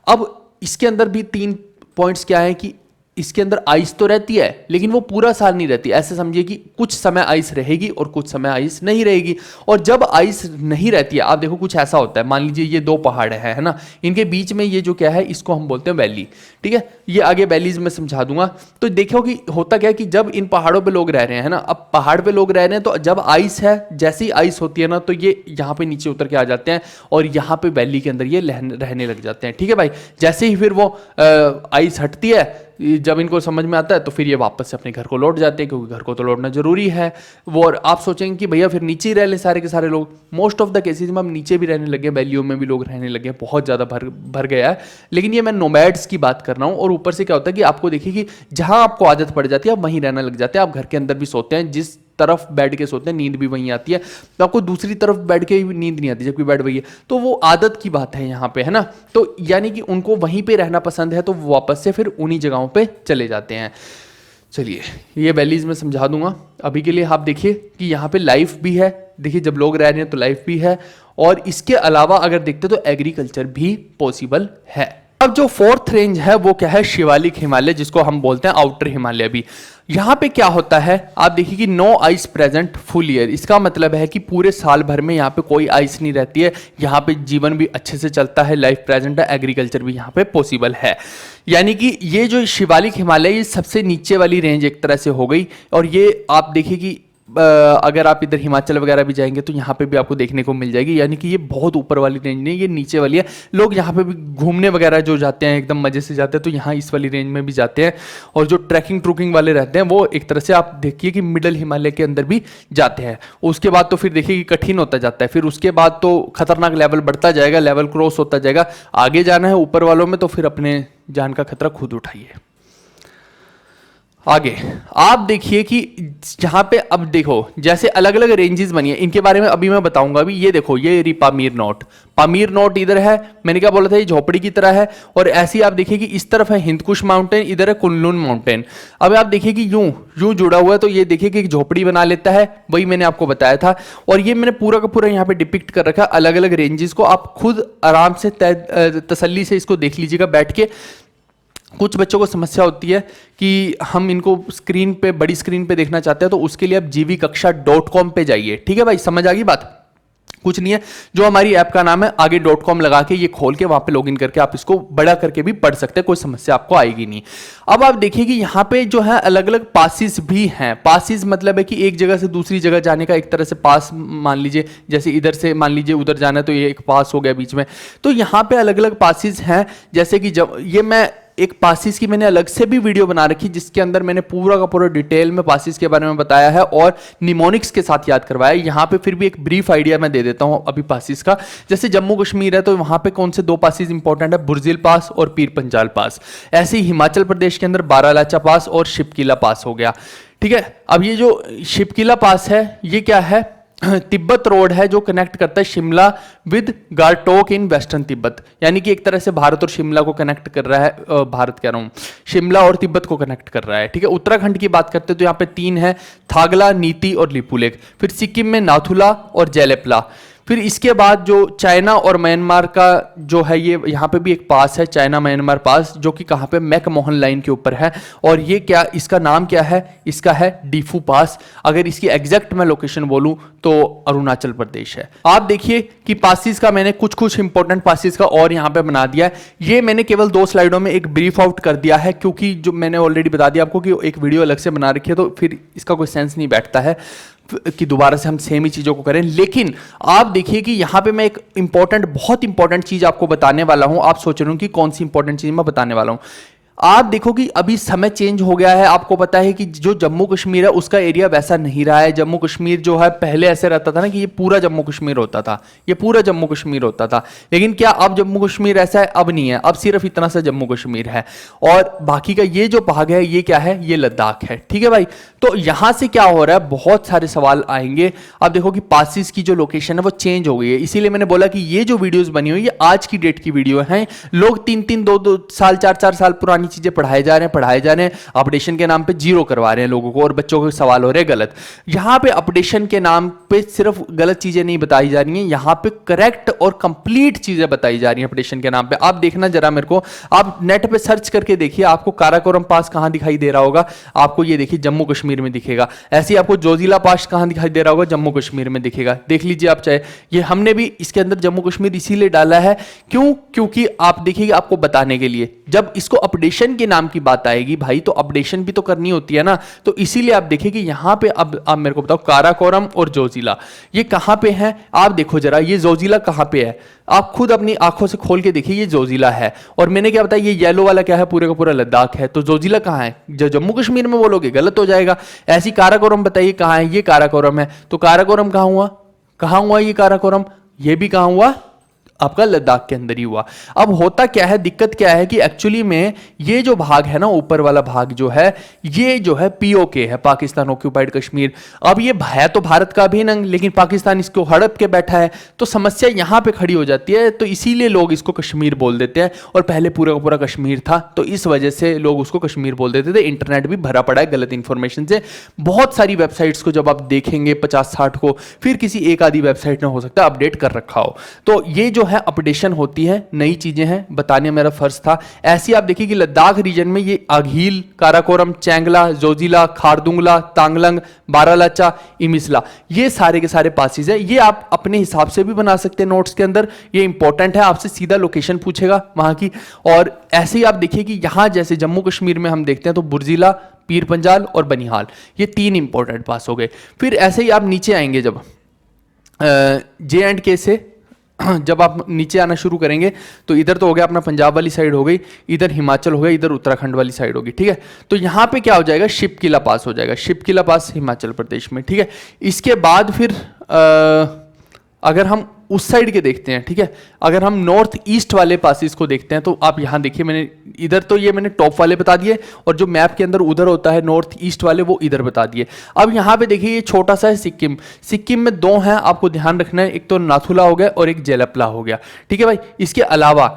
Speaker 1: अब इसके अंदर भी 3 पॉइंट्स क्या है कि इसके अंदर आइस तो रहती है लेकिन वो पूरा साल नहीं रहती। ऐसे समझिए कि कुछ समय आइस रहेगी और कुछ समय आइस नहीं रहेगी। और जब आइस नहीं रहती है, आप देखो कुछ ऐसा होता है, मान लीजिए ये 2 पहाड़ है ना, इनके बीच में ये जो क्या है इसको हम बोलते हैं वैली, ठीक है। ये आगे वैलीज में समझा दूंगा। तो देखो कि होता क्या है कि जब इन पहाड़ों पर लोग रह रहे हैं ना, अब पहाड़ पर लोग रह रहे हैं तो जब आइस है, जैसे ही आइस होती है ना, तो ये यहाँ पे नीचे उतर के आ जाते हैं और यहाँ पे वैली के अंदर ये रहने लग जाते हैं, ठीक है भाई। जैसे ही फिर वो आइस हटती है, जब इनको समझ में आता है तो फिर ये वापस से अपने घर को लौट जाते हैं, क्योंकि घर को तो लौटना जरूरी है वो। और आप सोचेंगे कि भैया फिर नीचे ही रह लें सारे के सारे लोग। मोस्ट ऑफ द केसेज में हम नीचे भी रहने लगे, वैलियों में भी लोग रहने लगे, बहुत ज़्यादा भर गया है। लेकिन ये मैं नोमैड्स की बात कर रहा हूँ। और ऊपर से क्या होता है कि आपको देखिए कि जहाँ आपको आदत पड़ जाती है आप वहीं रहने लग जाते हैं। आप घर के अंदर भी सोते हैं, जिस तरफ बैठ के सोते हैं नींद भी वहीं आती है, तो आपको दूसरी तरफ बैठ के नींद नहीं आती जबकि बेड वही है। तो वो आदत की बात है यहाँ पे, है ना। तो यानी कि उनको वहीं पे रहना पसंद है, तो वो वापस से फिर उन्हीं जगहों पे चले जाते हैं। चलिए ये वैलीज में समझा दूंगा। अभी के लिए आप देखिए कि यहाँ पे लाइफ भी है, देखिए जब लोग रह रहे हैं तो लाइफ भी है। और इसके अलावा अगर देखते तो एग्रीकल्चर भी पॉसिबल है। अब जो 4th रेंज है वो क्या है, शिवालिक हिमालय, जिसको हम बोलते हैं आउटर हिमालय भी। यहाँ पे क्या होता है, आप देखिए कि no ice present full year. इसका मतलब है कि पूरे साल भर में यहाँ पे कोई आइस नहीं रहती है, यहाँ पे जीवन भी अच्छे से चलता है, लाइफ प्रेजेंट है, एग्रीकल्चर भी यहाँ पे पॉसिबल है। यानी कि ये जो शिवालिक हिमालय, ये सबसे नीचे वाली रेंज एक तरह से हो गई। और ये आप देखिए कि अगर आप इधर हिमाचल वगैरह भी जाएंगे तो यहाँ पे भी आपको देखने को मिल जाएगी। यानी कि ये बहुत ऊपर वाली रेंज नहीं, ये नीचे वाली है। लोग यहाँ पे भी घूमने वगैरह जो जाते हैं, एकदम मजे से जाते हैं, तो यहाँ इस वाली रेंज में भी जाते हैं। और जो ट्रैकिंग ट्रूकिंग वाले रहते हैं वो एक तरह से आप देखिए कि मिडल हिमालय के अंदर भी जाते हैं। उसके बाद तो फिर देखिए कि कठिन होता जाता है, फिर उसके बाद तो खतरनाक लेवल बढ़ता जाएगा, लेवल क्रॉस होता जाएगा। आगे जाना है ऊपर वालों में तो फिर अपने जान का खतरा खुद उठाइए। आगे आप देखिए कि यहाँ पे अब देखो जैसे अलग अलग रेंजेस बनी है, इनके बारे में अभी मैं बताऊंगा। अभी ये देखो, ये रही पामीर नोट इधर है, मैंने क्या बोला था, ये झोपड़ी की तरह है। और ऐसी आप देखिए कि इस तरफ है हिंदकुश माउंटेन, इधर है कुनलुन माउंटेन। अब आप देखिए कि यूं यूं जुड़ा हुआ है, तो ये देखिए कि एक झोपड़ी बना लेता है, वही मैंने आपको बताया था। और ये मैंने पूरा का पूरा यहाँ पे डिपिक्ट कर रखा है अलग अलग रेंजेस को। आप खुद आराम से तसल्ली से इसको देख लीजिएगा बैठ के। कुछ बच्चों को समस्या होती है कि हम इनको स्क्रीन पे, बड़ी स्क्रीन पे देखना चाहते हैं, तो उसके लिए आप gvkaksha.com पे जाइए, ठीक है भाई, समझ आ गई बात। कुछ नहीं है, जो हमारी ऐप का नाम है आगे .com लगा के ये खोल के वहां पे लॉगिन करके आप इसको बड़ा करके भी पढ़ सकते हैं, कोई समस्या आपको आएगी नहीं। अब आप देखिए कि यहाँ पे जो है अलग अलग पासिस भी हैं। पासिस मतलब है कि एक जगह से दूसरी जगह जाने का एक तरह से पास, मान लीजिए जैसे इधर से मान लीजिए उधर जाना है तो ये एक पास हो गया बीच में। तो यहाँ पे अलग अलग पासिस हैं, जैसे कि जब ये मैं एक पासिस की मैंने अलग से भी वीडियो बना रखी, जिसके अंदर मैंने पूरा का पूरा डिटेल में पासिस के बारे में बताया है और निमोनिक्स के साथ याद करवाया। यहाँ पे फिर भी एक ब्रीफ आइडिया मैं दे देता हूँ अभी पासिस का। जैसे जम्मू कश्मीर है तो वहाँ पे कौन से 2 पासिस इंपॉर्टेंट है, बुर्जिल पास और पीर पंजाल पास। ऐसे ही हिमाचल प्रदेश के अंदर बारालाचा पास और शिपकिला पास हो गया, ठीक है। अब ये जो शिपकिला पास है ये क्या है, तिब्बत रोड है जो कनेक्ट करता है Shimla with Gartok in western Tibet. यानी कि एक तरह से भारत और शिमला को कनेक्ट कर रहा है, भारत कह रहा हूँ, शिमला और तिब्बत को कनेक्ट कर रहा है, ठीक है। उत्तराखंड की बात करते हैं तो यहाँ पे 3 है, थागला, नीति और लिपुलेख। फिर सिक्किम में नाथुला और जेलेपला। फिर इसके बाद जो चाइना और म्यांमार का जो है, ये यहाँ पे भी एक पास है, चाइना म्यांमार पास, जो कि कहाँ पे, मैकमोहन लाइन के ऊपर है। और ये क्या, इसका नाम क्या है, इसका है डीफू पास। अगर इसकी एग्जैक्ट मैं लोकेशन बोलूं तो अरुणाचल प्रदेश है। आप देखिए कि पासिस का मैंने कुछ कुछ इंपॉर्टेंट पासिस का और यहाँ पे बना दिया है। ये मैंने केवल 2 स्लाइडों में एक ब्रीफ आउट कर दिया है, क्योंकि जो मैंने ऑलरेडी बता दिया आपको कि एक वीडियो अलग से बना रखी है, तो फिर इसका कोई सेंस नहीं बैठता है कि दोबारा से हम सेम ही चीजों को करें। लेकिन आप देखिए कि यहां पे मैं एक इंपॉर्टेंट, बहुत इंपॉर्टेंट चीज आपको बताने वाला हूं। आप सोच रहे हो कि कौन सी इंपॉर्टेंट चीज मैं बताने वाला हूं। आप देखो कि अभी समय चेंज हो गया है। आपको पता है कि जो जम्मू कश्मीर है उसका एरिया वैसा नहीं रहा है। जम्मू कश्मीर जो है पहले ऐसे रहता था ना कि ये पूरा जम्मू कश्मीर होता था, ये पूरा जम्मू कश्मीर होता था। लेकिन क्या अब जम्मू कश्मीर ऐसा है? अब नहीं है। अब सिर्फ इतना सा जम्मू कश्मीर है और बाकी का ये जो भाग है ये क्या है? ये लद्दाख है। ठीक है भाई। तो यहां से क्या हो रहा है, बहुत सारे सवाल आएंगे। अब देखो कि पासिस की जो लोकेशन है वो चेंज हो गई है। इसीलिए मैंने बोला कि ये जो वीडियोस बनी हुई है आज की डेट की वीडियो है। लोग 3-3, 2-2 साल, 4-4 साल पुरानी चीजें पढ़ाए जा रहे हैं, अपडेशन के नाम पे जीरो करवा रहे हैं लोगों को, और बच्चों के सवाल हो रहे हैं गलत। यहां पे अपडेशन के नाम पे सिर्फ गलत चीजें नहीं बताई जा रही हैं, यहां पे करेक्ट और कंप्लीट चीजें बताई जा रही हैं अपडेशन के नाम पे। आप देखना जरा मेरे को, आप नेट पे सर्च करके देखिए, आपको काराकोरम पास कहां दिखाई दे रहा होगा? आपको ये देखिए जम्मू कश्मीर में दिखेगा। ऐसे ही आपको जोजिला पास कहां दिखाई दे रहा होगा? जम्मू कश्मीर में दिखेगा। देख लीजिए आप चाहे। ये हमने भी इसके अंदर जम्मू कश्मीर इसीलिए डाला है, क्यों? क्योंकि आप देखिए आपको बताने के लिए, जब इसको अपडेशन के नाम की बात आएगी भाई तो अपडेशन भी तो करनी होती है ना। तो इसीलिए आप देखिए कि यहां पे अब आप मेरे को बताओ, काराकोरम और जोजिला ये कहां पे है? आप देखो जरा, ये जोजिला कहां पे है? आप खुद अपनी आंखों से खोल के देखिए, ये जोजिला है। और मैंने क्या बताया, ये येलो वाला क्या है? पूरे का पूरा लद्दाख है। तो जोजिला कहां है? जो जम्मू कश्मीर में बोलोगे गलत हो जाएगा। ऐसी काराकोरम बताइए कहां है? ये काराकोरम है। तो काराकोरम कहां हुआ? कहां हुआ ये काराकोरम? ये भी कहां हुआ? आपका लद्दाख के अंदर ही हुआ। अब होता क्या है, दिक्कत क्या है कि एक्चुअली में ये जो भाग है ना, ऊपर वाला भाग जो है, ये जो है पीओके है, पाकिस्तान ऑक्यूपाइड कश्मीर। अब ये है तो भारत का अभिन्न अंग, लेकिन पाकिस्तान इसको हड़प के बैठा है। तो समस्या यहां पे खड़ी हो जाती है। तो इसीलिए लोग इसको कश्मीर बोल देते हैं, और पहले पूरा का पूरा कश्मीर था, तो इस वजह से लोग उसको कश्मीर बोल देते थे। इंटरनेट भी भरा पड़ा है गलत इंफॉर्मेशन से। बहुत सारी वेबसाइट्स को जब आप देखेंगे 50-60 को, फिर किसी एक आधी वेबसाइट ने हो सकता है अपडेट कर रखा हो। तो ये जो है अपडेशन होती है, नई चीजें हैं, बताने मेरा फर्ज था। ऐसी आप देखिए कि लद्दाख रीजन में ये अघील, काराकोरम, चैंगला, जोजिला, खारदुंगला, तांगलंग, बारालाचा, इमिसला, ये सारे के सारे पासिस है। ये आप अपने हिसाब से भी बना सकते हैं नोट्स के अंदर। ये इंपॉर्टेंट है, आपसे सीधा लोकेशन पूछेगा वहां की। और ऐसे ही आप देखिए कि यहां जैसे जम्मू कश्मीर में हम देखते हैं तो बुर्जिला, पीर पंजाल और बनिहाल, ये 3 इंपॉर्टेंट पास हो गए। फिर ऐसे ही आप नीचे आएंगे, जब J&K से जब आप नीचे आना शुरू करेंगे तो इधर तो हो गया अपना पंजाब वाली साइड हो गई, इधर हिमाचल हो गया, इधर उत्तराखंड वाली साइड होगी। ठीक है। तो यहां पे क्या हो जाएगा, शिपकिला पास हो जाएगा। शिपकिला पास हिमाचल प्रदेश में। ठीक है। इसके बाद फिर अगर हम उस साइड के देखते हैं, ठीक है, अगर हम नॉर्थ ईस्ट वाले पासिस को देखते हैं तो आप यहां देखिए, मैंने इधर तो ये मैंने टॉप वाले बता दिए, और जो मैप के अंदर उधर होता है नॉर्थ ईस्ट वाले, वो इधर बता दिए। अब यहां पे देखिए ये छोटा सा है सिक्किम। सिक्किम में 2 हैं, आपको ध्यान रखना है, एक तो नाथुला हो गया और एक जेलपला हो गया। ठीक है भाई। इसके अलावा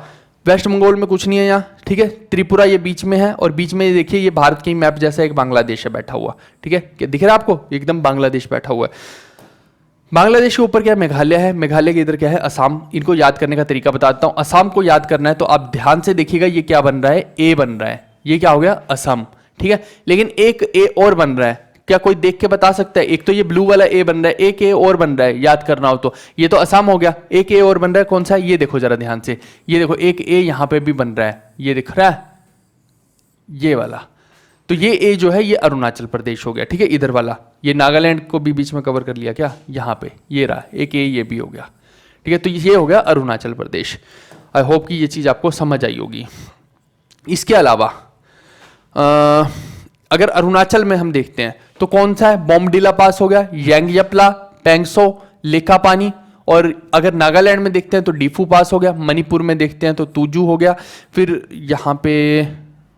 Speaker 1: वेस्ट बंगाल में कुछ नहीं है यहाँ। ठीक है। त्रिपुरा ये बीच में है, और बीच में देखिए ये भारत के मैप जैसा एक बांग्लादेश है बैठा हुआ। ठीक है। दिख रहा है आपको? एकदम बांग्लादेश बैठा हुआ है। बांग्लादेश के ऊपर क्या है? मेघालय है। मेघालय के इधर क्या है? असम। इनको याद करने का तरीका बताता हूं। असम को याद करना है तो आप ध्यान से देखिएगा, ये क्या बन रहा है? ए बन रहा है। ये क्या हो गया? असम। ठीक है। लेकिन एक ए और बन रहा है, क्या कोई देख के बता सकता है? एक तो ये ब्लू वाला ए बन रहा है, एक ए और बन रहा है, याद करना हो तो। ये तो असम हो गया, एक ए और बन रहा है, कौन सा है? ये देखो जरा ध्यान से, ये देखो एक ए यहां पे भी बन रहा है, ये दिख रहा है, ये वाला। तो ये ए जो है ये अरुणाचल प्रदेश हो गया। ठीक है। इधर वाला ये नागालैंड को भी बीच में कवर कर लिया क्या? यहाँ पे ये रहा एक ए, ये भी हो गया। ठीक है। तो ये हो गया अरुणाचल प्रदेश। आई होप कि ये चीज़ आपको समझ आई होगी। इसके अलावा अगर अरुणाचल में हम देखते हैं तो कौन सा है? बोमडिला पास हो गया, यांगयपला, पेंगसो, लेखापानी। और अगर नागालैंड में देखते हैं तो डीफू पास हो गया। मणिपुर में देखते हैं तो तुजू हो गया। फिर यहाँ पे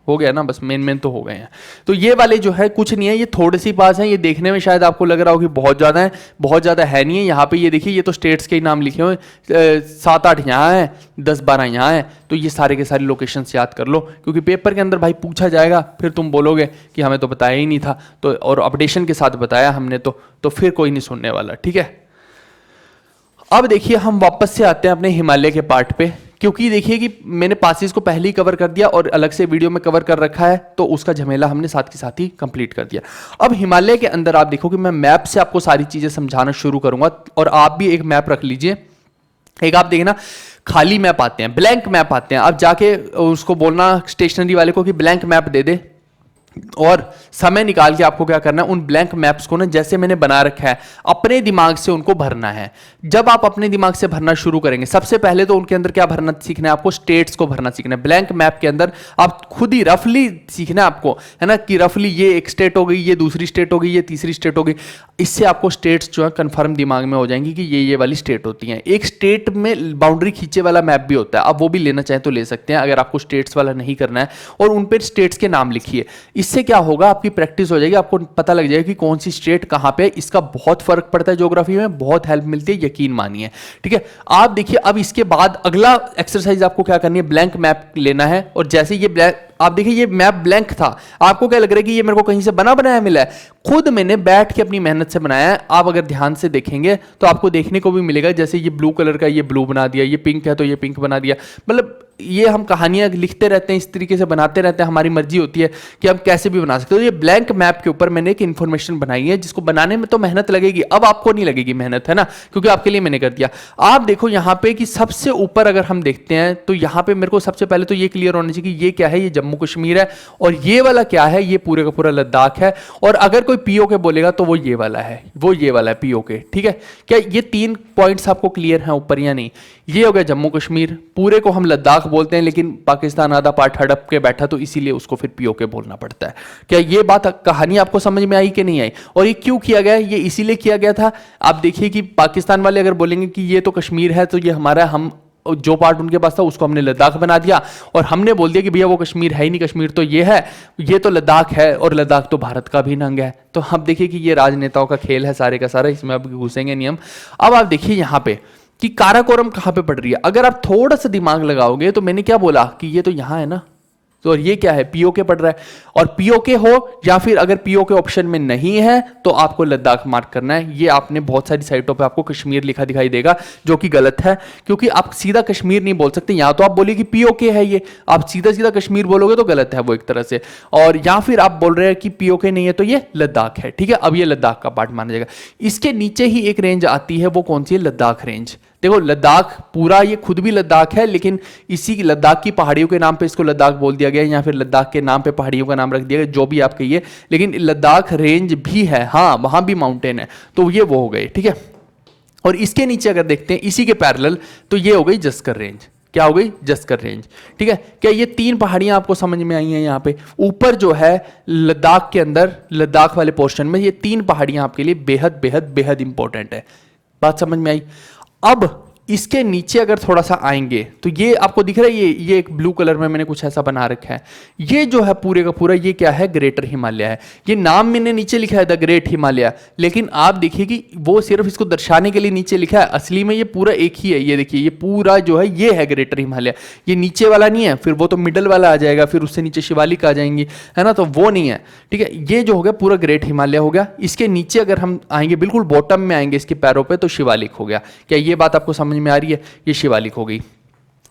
Speaker 1: हो गया ना, बस मेन तो हो गए हैं। तो ये वाले जो है कुछ नहीं है, ये थोड़े सी पास हैं। ये देखने में शायद आपको लग रहा हो कि बहुत ज़्यादा है, बहुत ज़्यादा है नहीं है। यहाँ पे ये देखिए, ये तो स्टेट्स के ही नाम लिखे हुए, 7-8 यहाँ है, 10-12 यहाँ है। तो ये सारे के सारे लोकेशंस याद कर लो, क्योंकि पेपर के अंदर भाई पूछा जाएगा, फिर तुम बोलोगे कि हमें तो बताया ही नहीं था, तो और अपडेशन के साथ बताया हमने तो फिर कोई नहीं सुनने वाला। ठीक है। अब देखिए हम वापस से आते हैं अपने हिमालय के पार्ट पे, क्योंकि देखिए कि मैंने पासिस को पहले ही कवर कर दिया और अलग से वीडियो में कवर कर रखा है, तो उसका झमेला हमने साथ के साथ ही कंप्लीट कर दिया। अब हिमालय के अंदर आप देखो कि मैं मैप से आपको सारी चीजें समझाना शुरू करूंगा, और आप भी एक मैप रख लीजिए। एक आप देखना खाली मैप आते हैं, ब्लैंक मैप आते हैं, आप जाके उसको बोलना स्टेशनरी वाले को कि ब्लैंक मैप दे दे, और समय निकाल के आपको क्या करना है, उन ब्लैंक मैप्स को ना जैसे मैंने बना रखा है अपने दिमाग से उनको भरना है। जब आप अपने दिमाग से भरना शुरू करेंगे, सबसे पहले तो उनके अंदर क्या भरना सीखना है आपको, स्टेट्स को भरना सीखना है। ब्लैंक मैप के अंदर आप खुद ही रफली सीखना है आपको, है ना, कि रफली ये एक स्टेट हो गई, ये दूसरी स्टेट हो गई, ये तीसरी स्टेट हो गई। इससे आपको स्टेट्स जो है कंफर्म दिमाग में हो जाएंगी कि ये वाली स्टेट होती हैं। एक स्टेट में बाउंड्री खींचे वाला मैप भी होता है, आप वो भी लेना चाहें तो ले सकते हैं अगर आपको स्टेट्स वाला नहीं करना है, और उन पर स्टेट्स के नाम लिखिए। इससे क्या होगा, आपकी प्रैक्टिस हो जाएगी, आपको पता लग जाएगा कि कौन सी स्टेट कहां पे है। इसका बहुत फर्क पड़ता है, ज्योग्राफी में बहुत हेल्प मिलती है, यकीन मानिए। ठीक है, आप देखिए अब इसके बाद अगला एक्सरसाइज आपको क्या करनी है, ब्लैंक मैप लेना है, और जैसे ये ब्लैंक आप देखिए ये मैप ब्लैंक था, आपको क्या लग रहा है कि ये मेरे को कहीं से बना बनाया मिला है, खुद मैंने बैठ के अपनी मेहनत से बनाया है। आप अगर ध्यान से देखेंगे तो आपको देखने को भी मिलेगा, जैसे ये ब्लू कलर का ये ब्लू बना दिया, ये पिंक है तो ये पिंक बना दिया। मतलब ये हम कहानियां लिखते रहते हैं, इस तरीके से बनाते रहते हैं, हमारी मर्जी होती है कि हम कैसे भी बना सकते हो। ये ब्लैंक मैप के ऊपर मैंने एक इन्फॉर्मेशन बनाई है, जिसको बनाने में तो मेहनत लगेगी, अब आपको नहीं लगेगी मेहनत, है ना, क्योंकि आपके लिए मैंने कर दिया। आप देखो यहाँ पे कि सबसे ऊपर अगर हम देखते हैं तो यहाँ पे मेरे को सबसे पहले तो ये क्लियर होना चाहिए कि ये क्या है, ये जम्मू कश्मीर है, और ये वाला क्या है, ये पूरे का पूरा लद्दाख है। और अगर कोई पीओके बोलेगा तो वो ये वाला है, वो ये वाला है पीओके। ठीक है, क्या ये 3 पॉइंट्स आपको क्लियर हैं ऊपर या नहीं? ये हो गया जम्मू कश्मीर, पूरे को हम लद्दाख बोलते हैं, लेकिन पाकिस्तान आधा पार्ट हड़प के बैठा तो इसीलिए उसको फिर पीओके बोलना पड़ता है। क्या ये बात कहानी आपको समझ में आई कि नहीं आई? और ये क्यों किया गया? ये इसीलिए किया गया था, आप देखिए कि पाकिस्तान वाले अगर बोलेंगे कि ये तो कश्मीर है, तो ये हमारा, हम जो पार्ट उनके पास था उसको हमने लद्दाख बना दिया, और हमने बोल दिया कि भैया वो कश्मीर है ही नहीं, कश्मीर तो ये है, ये तो लद्दाख है, और लद्दाख तो भारत का भी अंग है। तो हम देखिए कि ये राजनेताओं का खेल है सारे का सारा, इसमें अब घुसेंगे नहीं हम। अब आप देखिए यहाँ पे कि काराकोरम कहां पे पड़ रही है। अगर आप थोड़ा सा दिमाग लगाओगे तो मैंने क्या बोला कि ये तो यहां है ना, तो और ये क्या है, पीओके पड़ रहा है। और पीओके हो या फिर अगर पीओके ऑप्शन में नहीं है तो आपको लद्दाख मार्क करना है। ये आपने बहुत सारी साइटों पे आपको कश्मीर लिखा दिखाई देगा, जो कि गलत है, क्योंकि आप सीधा कश्मीर नहीं बोल सकते। या तो आप बोलिए कि पीओके है ये, आप सीधा सीधा कश्मीर बोलोगे तो गलत है वो एक तरह से, और या फिर आप बोल रहे हैं कि पीओके नहीं है तो ये लद्दाख है। ठीक है, अब ये लद्दाख का पार्ट माना जाएगा। इसके नीचे ही एक रेंज आती है, वो कौन सी है, लद्दाख रेंज। देखो लद्दाख पूरा ये खुद भी लद्दाख है, लेकिन इसी लद्दाख की पहाड़ियों के नाम पे इसको लद्दाख बोल दिया गया, या फिर लद्दाख के नाम पे पहाड़ियों का नाम रख दिया गया, जो भी आप कहिए, लेकिन लद्दाख रेंज भी है, हाँ वहां भी माउंटेन है, तो ये वो हो गए। ठीक है, और इसके नीचे अगर देखते हैं इसी के पैरेलल, तो ये हो गई जस्कर रेंज। क्या हो गई, जस्कर रेंज। ठीक है, क्या ये 3 पहाड़ियां आपको समझ में आई हैं? यहाँ पे ऊपर जो है लद्दाख के अंदर, लद्दाख वाले पोर्शन में ये 3 पहाड़ियां आपके लिए बेहद बेहद बेहद इंपॉर्टेंट है। बात समझ में आई? अब इसके नीचे अगर थोड़ा सा आएंगे तो ये आपको दिख रहा है, ये एक ब्लू कलर में मैंने कुछ ऐसा बना रखा है। ये जो है पूरे का पूरा ये क्या है, ग्रेटर हिमालय है। ये नाम मैंने नीचे लिखा है द ग्रेट हिमालय, लेकिन आप देखिए कि वो सिर्फ इसको दर्शाने के लिए नीचे लिखा है, असली में ये पूरा एक ही है। ये देखिए ये पूरा जो है ये है ग्रेटर हिमालय, ये नीचे वाला नहीं है, फिर वो तो मिडल वाला आ जाएगा, फिर उससे नीचे शिवालिक आ जाएंगी, है ना, तो वो नहीं है। ठीक है, ये जो हो गया पूरा ग्रेट हिमालय हो गया। इसके नीचे अगर हम आएंगे, बिल्कुल बॉटम में आएंगे इसके पैरों पे, तो शिवालिक हो गया। क्या ये बात आपको समझ में आ रही है? ये शिवालिक हो गई।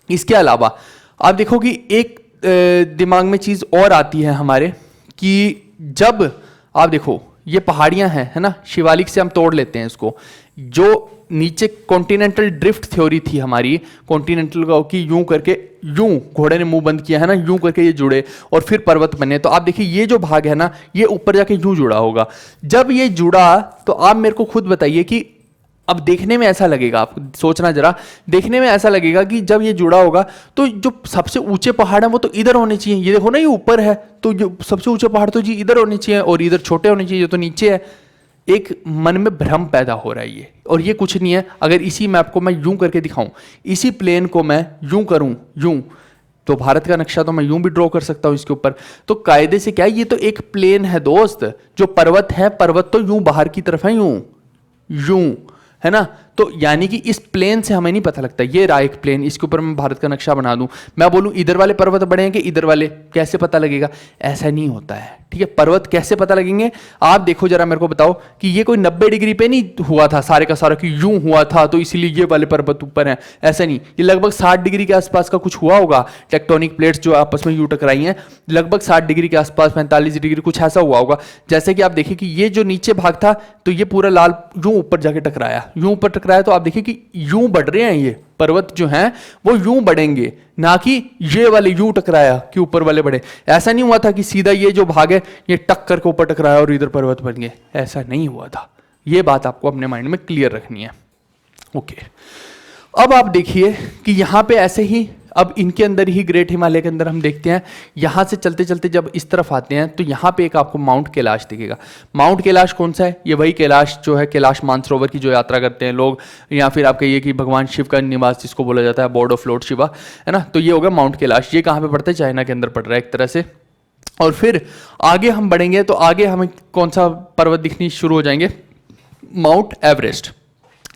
Speaker 1: इसके अलावा आप देखो कि एक दिमाग में चीज और आती है हमारे, कि जब आप देखो ये पहाड़ियां हैं, है ना, शिवालिक से हम तोड़ लेते हैं इसको, जो नीचे कॉन्टिनेंटल ड्रिफ्ट थ्योरी थी हमारी, कॉन्टिनेंटल का कि यूं करके, यूं घोड़े ने मुंह बंद किया है ना, यूं करके ये जुड़े और फिर पर्वत बने। तो आप देखिए ये जो भाग है ना, ये ऊपर जाके यूं जुड़ा होगा। जब ये जुड़ा तो आप मेरे को खुद बताइए कि अब देखने में ऐसा लगेगा, आप सोचना जरा, देखने में ऐसा लगेगा कि जब ये जुड़ा होगा तो जो सबसे ऊंचे पहाड़ है वो तो इधर होने चाहिए। ये देखो ना, ये ऊपर है, तो जो सबसे ऊंचे पहाड़ तो जी इधर होने चाहिए, और इधर छोटे होने चाहिए, तो नीचे है। एक मन में भ्रम पैदा हो रहा है ये, और ये कुछ नहीं है। अगर इसी मैप को मैं यूं करके दिखाऊं, इसी प्लेन को मैं यूं करूं, यूं, तो भारत का नक्शा तो मैं यूं भी ड्रॉ कर सकता हूं इसके ऊपर। तो कायदे से क्या, ये तो एक प्लेन है दोस्त। जो पर्वत है, पर्वत तो यूं बाहर की तरफ है, यूं यूं, है ना, तो यानी कि इस प्लेन से हमें नहीं पता लगता, ये रहा एक प्लेन, इसके ऊपर मैं भारत का नक्शा बना दूं, मैं बोलूं इधर वाले पर्वत बड़े हैं कि इधर वाले, कैसे पता लगेगा? ऐसा नहीं होता है, ठीक है। पर्वत कैसे पता लगेंगे? आप देखो जरा, मेरे को बताओ कि ये कोई 90 डिग्री पे नहीं हुआ था सारे का सारा कि यूं हुआ था तो इसलिए ये वाले पर्वत ऊपर हैं, ऐसा नहीं। ये लगभग 60 डिग्री के आसपास का कुछ हुआ होगा, टेक्टोनिक प्लेट्स जो आपस में यूं टकराई हैं, लगभग 60 डिग्री के आसपास, 45 डिग्री कुछ ऐसा हुआ होगा। जैसे कि आप देखिए कि ये जो नीचे भाग था तो ये पूरा लाल यूं ऊपर जाके टकराया, यूं ऊपर टकराया, तो आप देखिए कि यूं बढ़ रहे हैं ये पर्वत जो हैं वो यूं बढ़ेंगे, ना कि ये वाले यूं टकराया कि ऊपर वाले बढ़े। ऐसा नहीं हुआ था कि सीधा ये जो भाग है ये टक्कर के ऊपर टकराया और इधर पर्वत बन गए, ऐसा नहीं हुआ था। ये बात आपको अपने माइंड में क्लियर रखनी है। ओके, अब आप देखिए कि यहां पे ऐसे ही, अब इनके अंदर ही ग्रेट हिमालय के अंदर हम देखते हैं, यहां से चलते चलते जब इस तरफ आते हैं तो यहां पे एक आपको माउंट कैलाश दिखेगा। माउंट कैलाश कौन सा है? ये वही कैलाश जो है कैलाश मानसरोवर की जो यात्रा करते हैं लोग, या फिर आप कहिए कि भगवान शिव का निवास जिसको बोला जाता है, बॉर्ड ऑफ लॉर्ड शिवा, है ना। तो ये होगा माउंट कैलाश। ये कहाँ पे पड़ता है? चाइना के अंदर पड़ रहा है एक तरह से। और फिर आगे हम बढ़ेंगे तो आगे हमें कौन सा पर्वत दिखनी शुरू हो जाएंगे? Mount Everest.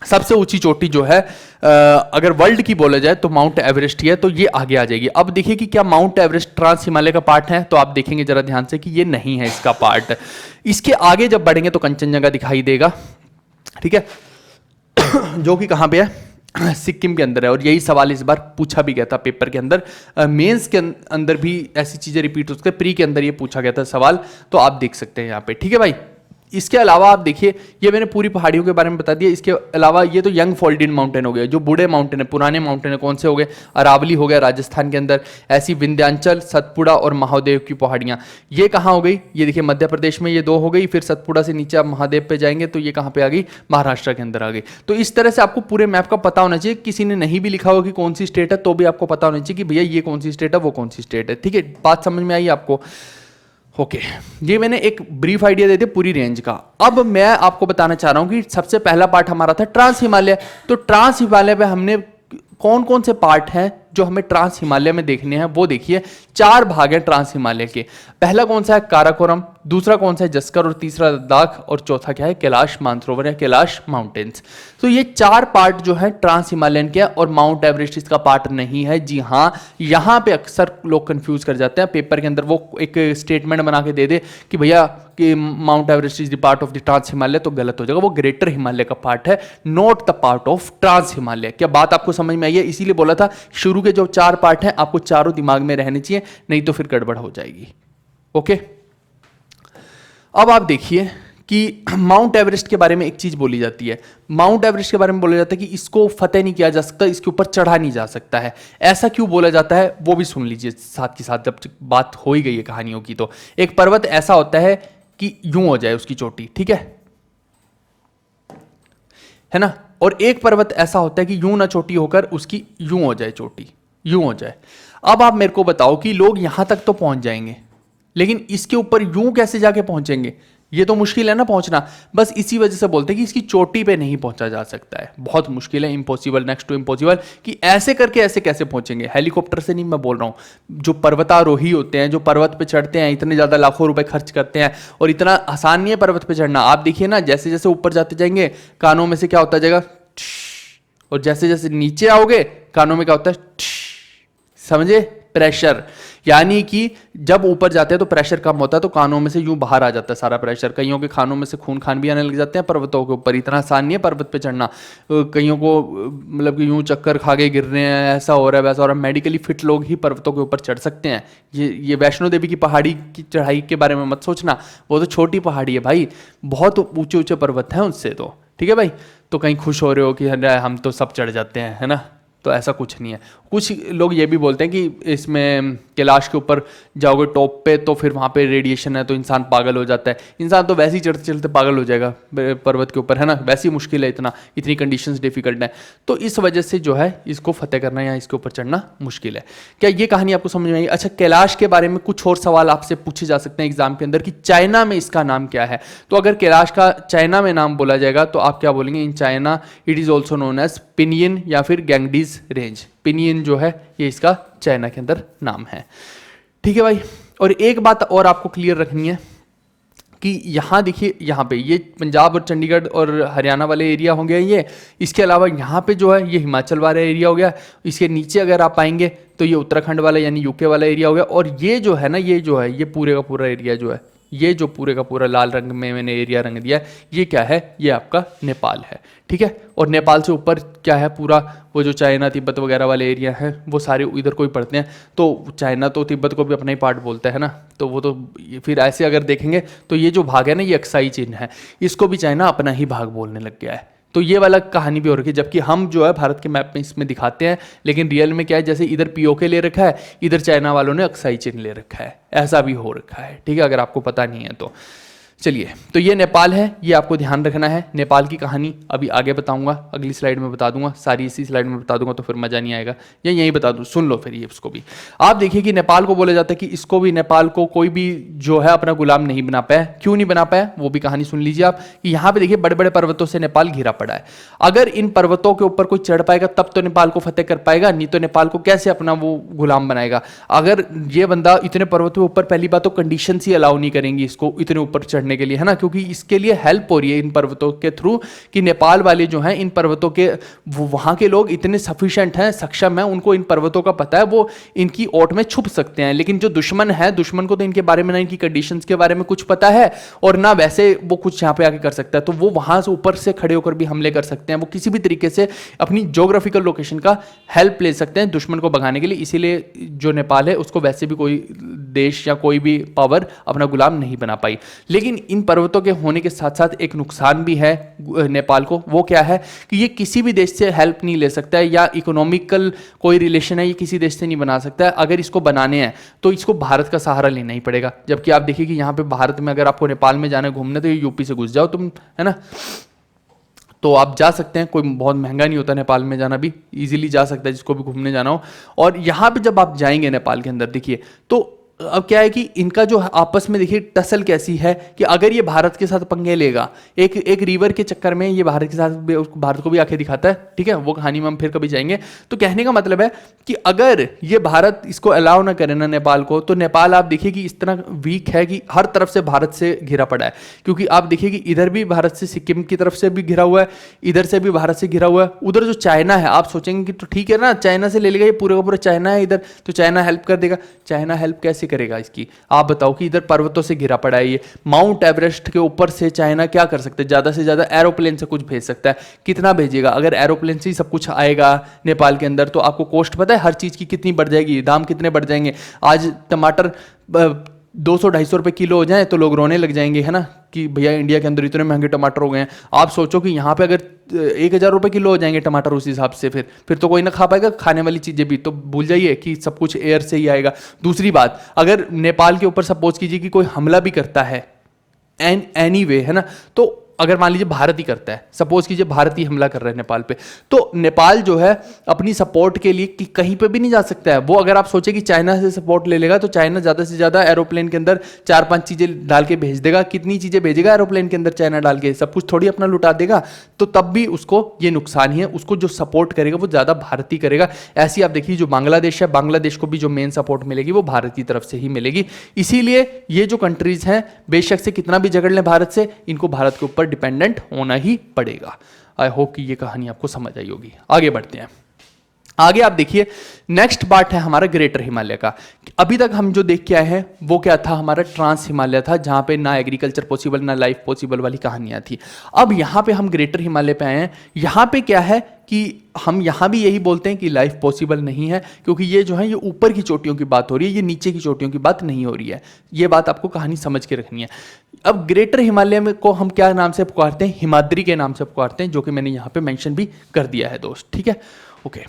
Speaker 1: सबसे ऊंची चोटी जो है अगर वर्ल्ड की बोला जाए तो माउंट एवरेस्ट ही है, तो ये आगे आ जाएगी। अब देखिए कि क्या माउंट एवरेस्ट ट्रांस हिमालय का पार्ट है? तो आप देखेंगे जरा ध्यान से कि ये नहीं है इसका पार्ट। इसके आगे जब बढ़ेंगे तो कंचनजंगा दिखाई देगा, ठीक है, जो कि कहां पे है? सिक्किम के अंदर है। और यही सवाल इस बार पूछा भी गया था पेपर के अंदर, मेंस के अंदर भी ऐसी चीजें रिपीट हो सकती है, प्री के अंदर ये पूछा गया था सवाल, तो आप देख सकते हैं यहाँ पे, ठीक है भाई। इसके अलावा आप देखिए, ये मैंने पूरी पहाड़ियों के बारे में बता दिया। इसके अलावा ये तो यंग फोल्डिन माउंटेन हो गए, जो बूढ़े माउंटेन है, पुराने माउंटेन है, कौन से हो गए? अरावली हो गया राजस्थान के अंदर, ऐसी विंध्याचल, सतपुड़ा और महादेव की पहाड़ियां, ये कहाँ हो गई? ये देखिए मध्य प्रदेश में ये दो हो गई, फिर सतपुड़ा से नीचे आप महादेव पे जाएंगे तो ये कहाँ पे आ गई? महाराष्ट्र के अंदर आ गई। तो इस तरह से आपको पूरे मैप का पता होना चाहिए। किसी ने नहीं भी लिखा हो कि कौन सी स्टेट है तो भी आपको पता होना चाहिए कि भैया ये कौन सी स्टेट है, वो कौन सी स्टेट है, ठीक है। बात समझ में आई आपको? ओके, ये मैंने एक ब्रीफ आइडिया दे दिया पूरी रेंज का। अब मैं आपको बताना चाह रहा हूं कि सबसे पहला पार्ट हमारा था ट्रांस हिमालय। तो ट्रांस हिमालय पे हमने कौन कौन से पार्ट हैं जो हमें ट्रांस हिमालय में देखने हैं, वो देखिए। 4 भाग हैं ट्रांस हिमालय के। पहला कौन सा है? काराकोरम, दूसरा कौन सा है? जस्कर, और तीसरा लद्दाख, और चौथा क्या है? कैलाश मानसरोवर या कैलाश माउंटेन्स। तो ये 4 पार्ट जो है ट्रांस हिमालयन के, और माउंट एवरेस्ट इसका पार्ट नहीं है। जी हाँ, यहां पे अक्सर लोग कंफ्यूज कर जाते हैं पेपर के अंदर, वो एक स्टेटमेंट बना के दे दे कि भैया कि Mount Everest is the part of the trans Himalaya, तो गलत हो जाएगा। वो ग्रेटर हिमालय का पार्ट है, not the part of trans Himalaya. क्या बात आपको समझ में आई है? इसीलिए बोला था शुरू के जो 4 पार्ट हैं आपको चारों दिमाग में रहने चाहिए, नहीं तो फिर गड़बड़ हो जाएगी। ओके, अब आप देखिए कि माउंट एवरेस्ट के बारे में एक चीज बोली जाती है। माउंट एवरेस्ट के बारे में बोला जाता है कि इसको फतेह नहीं किया जा सकता, इसके ऊपर चढ़ा नहीं जा सकता है। ऐसा क्यों बोला जाता है वो भी सुन लीजिए साथ के साथ, जब बात हो ही गई है कहानियों की। तो एक पर्वत ऐसा होता है कि यूं हो जाए उसकी चोटी, ठीक है ना। और एक पर्वत ऐसा होता है कि यूं ना चोटी होकर उसकी यूं हो जाए चोटी, यूं हो जाए। अब आप मेरे को बताओ कि लोग यहां तक तो पहुंच जाएंगे, लेकिन इसके ऊपर यूं कैसे जाके पहुंचेंगे? ये तो मुश्किल है ना पहुंचना। बस इसी वजह से बोलते हैं कि इसकी चोटी पे नहीं पहुंचा जा सकता है, बहुत मुश्किल है, इम्पॉसिबल, नेक्स्ट टू इम्पॉसिबल। कि ऐसे करके ऐसे कैसे पहुंचेंगे? हेलीकॉप्टर से नहीं मैं बोल रहा हूं, जो पर्वतारोही होते हैं, जो पर्वत पे चढ़ते हैं, इतने ज्यादा लाखों रुपए खर्च करते हैं, और इतना आसान नहीं है पर्वत पे चढ़ना। आप देखिए ना, जैसे जैसे ऊपर जाते जाएंगे कानों में से क्या होता जाएगा, और जैसे जैसे नीचे आओगे कानों में क्या होता है, समझे? प्रेशर। यानी कि जब ऊपर जाते हैं तो प्रेशर कम होता है, तो कानों में से यूं बाहर आ जाता है सारा प्रेशर। कईयों के खानों में से खून खान भी आने लग जाते हैं पर्वतों के ऊपर। इतना आसान नहीं है पर्वत पे चढ़ना। कईयों को मतलब कि यूं चक्कर खा के गिर रहे हैं, ऐसा हो रहा है, वैसा हो रहा है। मेडिकली फिट लोग ही पर्वतों के ऊपर चढ़ सकते हैं। ये वैष्णो देवी की पहाड़ी की चढ़ाई के बारे में मत सोचना, वो तो छोटी पहाड़ी है भाई, बहुत ऊंचे ऊंचे पर्वत हैं उससे तो, ठीक है भाई। तो कहीं खुश हो रहे हो कि हम तो सब चढ़ जाते हैं, है ना, तो ऐसा कुछ नहीं है। कुछ लोग ये भी बोलते हैं कि इसमें कैलाश के ऊपर जाओगे टॉप पे तो फिर वहाँ पे रेडिएशन है तो इंसान पागल हो जाता है। इंसान तो वैसे ही चढ़ते चढ़ते पागल हो जाएगा पर्वत के ऊपर, है ना, वैसी मुश्किल है, इतनी कंडीशंस डिफिकल्ट है। तो इस वजह से जो है इसको फतेह करना या इसके ऊपर चढ़ना मुश्किल है। क्या ये कहानी आपको समझ में आई? अच्छा, कैलाश के बारे में कुछ और सवाल आपसे पूछे जा सकते हैं एग्जाम के अंदर कि चाइना में इसका नाम क्या है। तो अगर कैलाश का चाइना में नाम बोला जाएगा तो आप क्या बोलेंगे? In China it is also known as पिनियन या फिर गैंगडीज रेंज। पिनियन जो है ये इसका चाइना के अंदर नाम है, ठीक है भाई। और एक बात और आपको क्लियर रखनी है कि यहाँ देखिए, यहाँ पे ये पंजाब और चंडीगढ़ और हरियाणा वाले एरिया होंगे ये। इसके अलावा यहाँ पे जो है ये हिमाचल वाला एरिया हो गया। इसके नीचे अगर आप आएंगे तो ये उत्तराखंड वाला यानी यूके वाला एरिया हो गया। और ये जो है ना, ये जो है ये पूरे का पूरा एरिया जो है, ये जो पूरे का पूरा लाल रंग में मैंने एरिया रंग दिया है, ये क्या है, ये आपका नेपाल है। ठीक है, और नेपाल से ऊपर क्या है, पूरा वो जो चाइना तिब्बत वगैरह वाले एरिया हैं वो सारे इधर को ही पड़ते हैं। तो चाइना तो तिब्बत को भी अपना ही पार्ट बोलता है ना, तो वो तो फिर ऐसे अगर देखेंगे तो ये जो भाग है ना, ये अक्साई चिन्ह है, इसको भी चाइना अपना ही भाग बोलने लग गया है। तो ये वाला कहानी भी हो रखी है, जबकि हम जो है भारत के मैप में इसमें दिखाते हैं, लेकिन रियल में क्या है, जैसे इधर पीओके ले रखा है, इधर चाइना वालों ने अक्साई चिन्ह ले रखा है, ऐसा भी हो रखा है। ठीक है, अगर आपको पता नहीं है तो। चलिए, तो ये नेपाल है, ये आपको ध्यान रखना है। नेपाल की कहानी अभी आगे बताऊंगा, अगली स्लाइड में बता दूंगा, सारी इसी स्लाइड में बता दूंगा तो फिर मजा नहीं आएगा, या यही बता दूं, सुन लो फिर ये उसको भी। आप देखिए कि नेपाल को बोला जाता है कि इसको भी, नेपाल को कोई भी जो है अपना गुलाम नहीं बना पाया। क्यों नहीं बना पाया, वो भी कहानी सुन लीजिए आप। कि यहाँ पे देखिए बड़े बड़े पर्वतों से नेपाल घिरा पड़ा है। अगर इन पर्वतों के ऊपर कोई चढ़ पाएगा तब तो नेपाल को फतेह कर पाएगा, नहीं तो नेपाल को कैसे अपना वो गुलाम बनाएगा। अगर ये बंदा इतने पर्वतों के ऊपर, पहली बात तो कंडीशन ही अलाउ नहीं करेंगी इसको इतने ऊपर चढ़ने के लिए, है ना, क्योंकि इसके लिए हेल्प हो रही है इन पर्वतों के थ्रू कि नेपाल वाले जो हैं इन पर्वतों के, वहां के लोग इतने सफिशिएंट हैं, सक्षम हैं, उनको इन पर्वतों का पता है, वो इनकी ओट में छुप सकते हैं। लेकिन जो दुश्मन है, दुश्मन को तो इनके बारे में ना इनकी कंडीशंस के बारे में कुछ पता है और ना वैसे वो कुछ यहाँ पे आके कर सकता है। तो वो वहां से ऊपर से खड़े होकर भी हमले कर सकते हैं, वो किसी भी तरीके से अपनी ज्योग्राफिकल लोकेशन का हेल्प ले सकते हैं दुश्मन को भगाने के लिए। इसीलिए जो नेपाल है उसको वैसे भी कोई देश या कोई भी पावर अपना गुलाम नहीं बना पाई। लेकिन इन पर्वतों के होने के साथ साथ एक नुकसान भी है नेपाल को। वो क्या है कि ये किसी भी देश से हेल्प नहीं ले सकता है, या इकोनॉमिकल कोई रिलेशन है ये किसी देश से नहीं बना सकता है। अगर इसको बनाने हैं तो इसको भारत का सहारा लेना ही पड़ेगा। जबकि आप देखिए कि यहाँ पे भारत में अगर आपको नेपाल में जाना है घूमने, तो ये यूपी से घुस जाओ तुम, है ना, तो आप जा सकते हैं, कोई बहुत महंगा नहीं होता नेपाल में जाना, भी इजीली जा सकता है जिसको भी घूमने जाना हो। और यहाँ पे जब आप जाएंगे नेपाल के अंदर, देखिए तो अब क्या है कि इनका जो आपस में देखिए टसल कैसी है कि अगर ये भारत के साथ पंगे लेगा, एक रिवर के चक्कर में ये भारत के साथ, भारत को भी आंखें दिखाता है। ठीक है, वो कहानी में हम फिर कभी जाएंगे। तो कहने का मतलब है कि अगर ये भारत इसको अलाउ ना करे ना नेपाल को, तो नेपाल आप देखिए कि इस तरह वीक है कि हर तरफ से भारत से घिरा पड़ा है। क्योंकि आप देखिए कि इधर भी भारत से, सिक्किम की तरफ से भी घिरा हुआ है, इधर से भी भारत से घिरा हुआ है। उधर जो चाइना है, आप सोचेंगे कि तो ठीक है ना, चाइना से ले लेगा, ये पूरे का पूरा चाइना है इधर, तो चाइना हेल्प कर देगा। चाइना हेल्प कैसे करेगा इसकी, आप बताओ कि इधर पर्वतों से घिरा पड़ा है ये, माउंट एवरेस्ट के ऊपर से चाइना क्या कर सकते हैं, ज्यादा से ज्यादा एरोप्लेन से कुछ भेज सकता है। कितना भेजेगा, अगर एरोप्लेन से ही सब कुछ आएगा नेपाल के अंदर, तो आपको कॉस्ट पता है हर चीज की कितनी बढ़ जाएगी, दाम कितने बढ़ जाएंगे। आज टमाटर 200-250 रुपए किलो हो जाए तो लोग रोने लग जाएंगे, है ना, कि भैया इंडिया के अंदर इतने महंगे टमाटर हो गए हैं। आप सोचो कि यहाँ पे अगर 1000 रुपए किलो हो जाएंगे टमाटर उस हिसाब से, फिर तो कोई ना खा पाएगा खाने वाली चीजें भी। तो भूल जाइए कि सब कुछ एयर से ही आएगा। दूसरी बात, अगर नेपाल के ऊपर सपोज कीजिए कि कोई हमला भी करता है एनीवे, है ना, तो अगर मान लीजिए भारत ही करता है, सपोज कीजिए भारत ही हमला कर रहा है नेपाल पे, तो नेपाल जो है अपनी सपोर्ट के लिए कहीं पे भी नहीं जा सकता है। वो अगर आप सोचे कि चाइना से सपोर्ट ले लेगा, तो चाइना ज्यादा से ज्यादा एरोप्लेन के अंदर 4-5 चीजें डाल के भेज देगा। कितनी चीजें भेजेगा एरोप्लेन के अंदर चाइना डाल के, सब कुछ थोड़ी अपना लुटा देगा। तो तब भी उसको ये नुकसान ही है, उसको जो सपोर्ट करेगा वो ज्यादा भारत ही करेगा। ऐसी आप देखिए जो बांग्लादेश है, बांग्लादेश को भी जो मेन सपोर्ट मिलेगी वो भारत की तरफ से ही मिलेगी। इसीलिए ये जो कंट्रीज हैं, बेशक से कितना भी झगड़ लें भारत से, इनको भारत के ऊपर डिपेंडेंट होना ही पड़ेगा। आई होप कि ये कहानी आपको समझ आई होगी। आगे बढ़ते हैं। आगे आप देखिए नेक्स्ट पार्ट है हमारा ग्रेटर हिमालय का। अभी तक हम जो देख के आए हैं वो क्या था, हमारा ट्रांस हिमालय था, जहां पे ना एग्रीकल्चर पॉसिबल ना लाइफ पॉसिबल वाली कहानियां थी। अब यहां पे हम ग्रेटर हिमालय पे आए हैं। यहां पे क्या है कि हम यहां भी यही बोलते हैं कि लाइफ पॉसिबल नहीं है, क्योंकि ये जो है ये ऊपर की चोटियों की बात हो रही है, ये नीचे की चोटियों की बात नहीं हो रही है। ये बात आपको कहानी समझ के रखनी है। अब ग्रेटर हिमालय में को हम क्या नाम से पुकारते हैं, हिमाद्री के नाम से पुकारते हैं, जो कि मैंने यहां पे मेंशन भी कर दिया है दोस्त। ठीक है, ओके।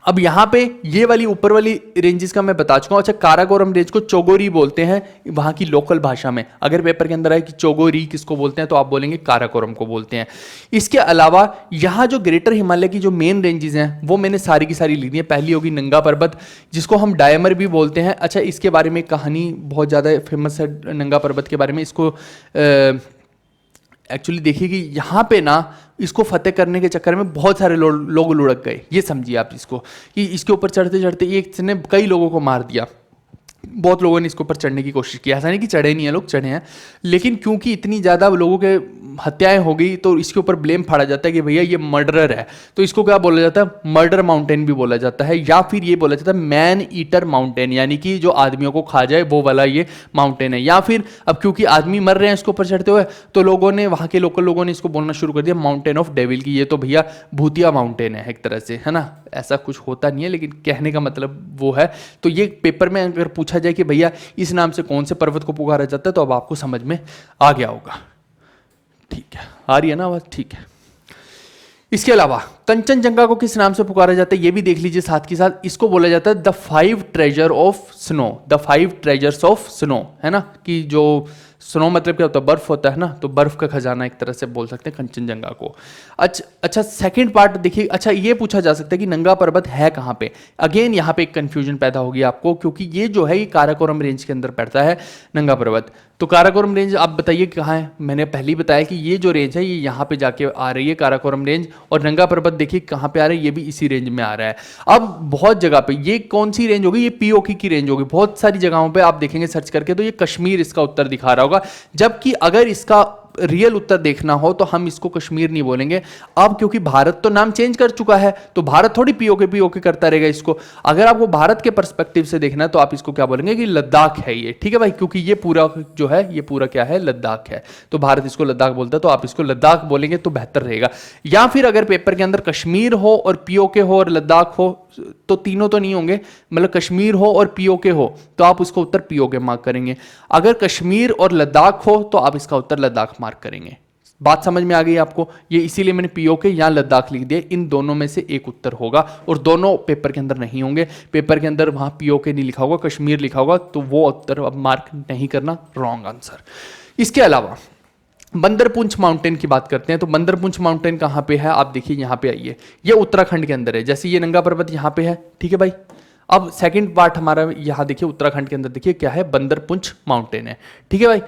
Speaker 1: अब यहां पे ये वाली ऊपर वाली रेंजेस का मैं बता चुका हूं। अच्छा, काराकोरम रेंज को चोगोरी बोलते हैं वहां की लोकल भाषा में। अगर पेपर के अंदर आए कि चोगोरी किसको बोलते हैं, तो आप बोलेंगे काराकोरम को बोलते हैं। इसके अलावा यहां जो ग्रेटर हिमालय की जो मेन रेंजेस हैं वो मैंने सारी की सारी लिख दी है। पहली होगी नंगा पर्वत, जिसको हम डायमर भी बोलते हैं। अच्छा, इसके बारे में कहानी बहुत ज़्यादा फेमस है नंगा पर्वत के बारे में। इसको एक्चुअली देखिए कि यहाँ पे ना इसको फतेह करने के चक्कर में बहुत सारे लोग लुढ़क गए। ये समझिए आप इसको कि इसके ऊपर चढ़ते चढ़ते एक ने कई लोगों को मार दिया। बहुत लोगों ने इसके ऊपर चढ़ने की कोशिश की, ऐसा नहीं कि चढ़े नहीं है, लोग चढ़े हैं, लेकिन क्योंकि इतनी ज़्यादा लोगों के हत्याएं हो गई तो इसके ऊपर ब्लेम फाड़ा जाता है कि भैया ये मर्डरर है, तो इसको क्या बोला जाता है, मर्डर माउंटेन भी बोला जाता है, या फिर ये बोला जाता है मैन ईटर माउंटेन, यानी कि जो आदमियों को खा जाए वो वाला ये माउंटेन है। या फिर अब क्योंकि आदमी मर रहे हैं इसके ऊपर चढ़ते हुए, तो लोगों ने, वहाँ के लोकल लोगों ने इसको बोलना शुरू कर दिया माउंटेन ऑफ डेविल की, ये तो भैया भूतिया माउंटेन है एक तरह से, है ना। ऐसा कुछ होता नहीं है, लेकिन कहने का मतलब वो है। तो ये पेपर में अगर पूछा जाए कि भैया इस नाम से कौन से पर्वत को पुकारा जाता है, तो अब आपको समझ में आ गया होगा। ठीक है, आ रही है ना आवाज, ठीक है। इसके अलावा कंचनजंगा को किस नाम से पुकारा जाता है ये भी देख लीजिए साथ के साथ। इसको बोला जाता है the 5 treasure of snow, the 5 treasures of snow, है ना, कि जो स्नो मतलब क्या होता है, बर्फ होता है ना, तो बर्फ का खजाना एक तरह से बोल सकते हैं कंचनजंगा को। अच्छा सेकंड पार्ट देखिए। अच्छा ये पूछा जा सकता है कि नंगा पर्वत है कहाँ पे। अगेन यहाँ पे एक कंफ्यूजन पैदा होगी आपको, क्योंकि ये जो है ये काराकोरम रेंज के अंदर पड़ता है नंगा पर्वत। तो काराकोरम रेंज आप बताइए कहाँ है। मैंने पहले ही बताया कि ये जो रेंज है ये यहाँ पे जाके आ रही है काराकोरम रेंज, और नंगा पर्वत देखिए कहाँ पे आ रहा है, ये भी इसी रेंज में आ रहा है। अब बहुत जगह पे ये कौन सी रेंज होगी, ये पीओके की रेंज होगी। बहुत सारी जगहों पे आप देखेंगे सर्च करके तो ये कश्मीर इसका उत्तर दिखा रहा होगा, जबकि अगर इसका रियल उत्तर देखना हो तो हम इसको कश्मीर नहीं बोलेंगे। अब क्योंकि भारत तो नाम चेंज कर चुका है, तो भारत थोड़ी पीओके करता रहेगा इसको। अगर आपको भारत के पर्सपेक्टिव से देखना है तो आप इसको क्या बोलेंगे कि लद्दाख है ये, ठीक है भाई, क्योंकि ये पूरा जो है ये पूरा क्या है, लद्दाख है। तो भारत इसको लद्दाख बोलता है, तो आप इसको लद्दाख बोलेंगे तो बेहतर रहेगा। या फिर अगर पेपर के अंदर कश्मीर हो और पीओके हो और लद्दाख हो, तो तीनों तो नहीं होंगे, मतलब कश्मीर हो और पीओके हो तो आप उसका उत्तर पीओके मार्क करेंगे। अगर कश्मीर और लद्दाख हो तो आप इसका उत्तर लद्दाख मार्क करेंगे। बात समझ में आ गई आपको। ये इसीलिए मैंने पीओके या लद्दाख लिख दिया, इन दोनों में से एक उत्तर होगा, और दोनों पेपर के अंदर नहीं होंगे। पेपर के अंदर वहां पीओके नहीं लिखा होगा, कश्मीर लिखा होगा, तो वो उत्तर अब मार्क नहीं करना, रॉन्ग आंसर। इसके अलावा बंदरपुंछ माउंटेन की बात करते हैं। तो बंदरपुंछ माउंटेन कहाँ पे है, आप देखिए यहाँ पे आइए, ये उत्तराखंड के अंदर है। जैसे ये नंगा पर्वत यहाँ पे है, ठीक है भाई। अब सेकंड पार्ट हमारा यहाँ देखिए उत्तराखंड के अंदर देखिए क्या है, बंदरपुंछ माउंटेन है, ठीक है भाई।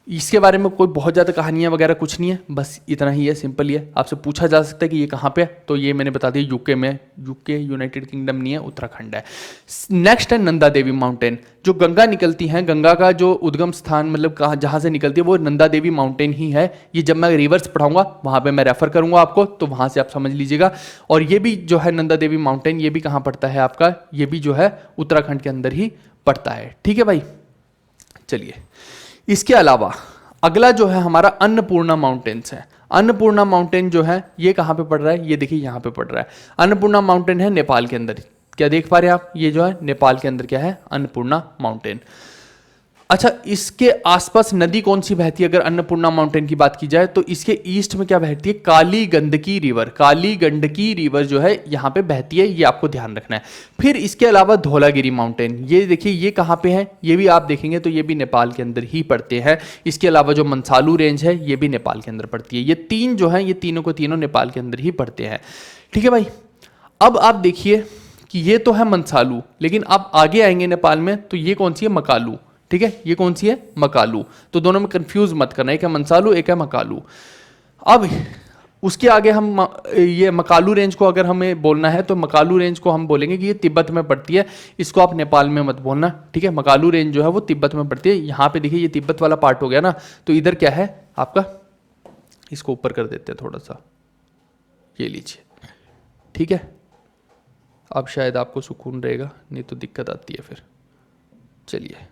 Speaker 1: इसके बारे में कोई बहुत ज़्यादा कहानियाँ वगैरह कुछ नहीं है, बस इतना ही है, सिंपल ही है। आपसे पूछा जा सकता है कि ये कहाँ पे है, तो ये मैंने बता दिया यूके में, यूके यूनाइटेड किंगडम नहीं है, उत्तराखंड है। नेक्स्ट है नंदा देवी माउंटेन, जो गंगा निकलती है, गंगा का जो उद्गम स्थान मतलब कहाँ जहाँ से निकलती है वो नंदा देवी माउंटेन ही है। ये जब मैं रिवर्स पढ़ाऊंगा वहाँ पर मैं रेफर करूँगा आपको, तो वहाँ से आप समझ लीजिएगा। और ये भी जो है नंदा देवी माउंटेन, ये भी कहाँ पड़ता है आपका, ये भी जो है उत्तराखंड के अंदर ही पड़ता है, ठीक है भाई। चलिए, इसके अलावा अगला जो है हमारा अन्नपूर्णा माउंटेन्स है। अन्नपूर्णा माउंटेन जो है ये कहाँ पे पड़ रहा है, ये देखिए यहाँ पे पड़ रहा है। अन्नपूर्णा माउंटेन है नेपाल के अंदर, क्या देख पा रहे हैं आप, ये जो है नेपाल के अंदर क्या है, अन्नपूर्णा माउंटेन। अच्छा, इसके आसपास नदी कौन सी बहती है, अगर अन्नपूर्णा माउंटेन की बात की जाए तो इसके ईस्ट में क्या बहती है, काली गंडकी रिवर। काली गंडकी रिवर जो है यहाँ पे बहती है, ये आपको ध्यान रखना है। फिर इसके अलावा धौलागिरी माउंटेन, ये देखिए ये कहाँ पे है, ये भी आप देखेंगे तो ये भी नेपाल के अंदर ही पड़ते हैं। इसके अलावा जो मनसालू रेंज है ये भी नेपाल के अंदर पड़ती है। ये तीन जो है ये तीनों को तीनों नेपाल के अंदर ही पड़ते हैं, ठीक है भाई। अब आप देखिए कि ये तो है मनसालू, लेकिन आप आगे आएंगे नेपाल में तो ये कौन सी है, मकालू, ठीक है, ये कौन सी है, मकालू। तो दोनों में कंफ्यूज मत करना, एक है मनसालू एक है मकालू। अब उसके आगे हम ये मकालू रेंज को अगर हमें बोलना है तो मकालू रेंज को हम बोलेंगे कि ये तिब्बत में पड़ती है, इसको आप नेपाल में मत बोलना, ठीक है। मकालू रेंज जो है वो तिब्बत में पड़ती है। यहाँ पे देखिए ये तिब्बत वाला पार्ट हो गया ना, तो इधर क्या है आपका, इसको ऊपर कर देते हैं थोड़ा सा, ये लीजिए, ठीक है। अब शायद आपको सुकून रहेगा, नहीं तो दिक्कत आती है फिर। चलिए,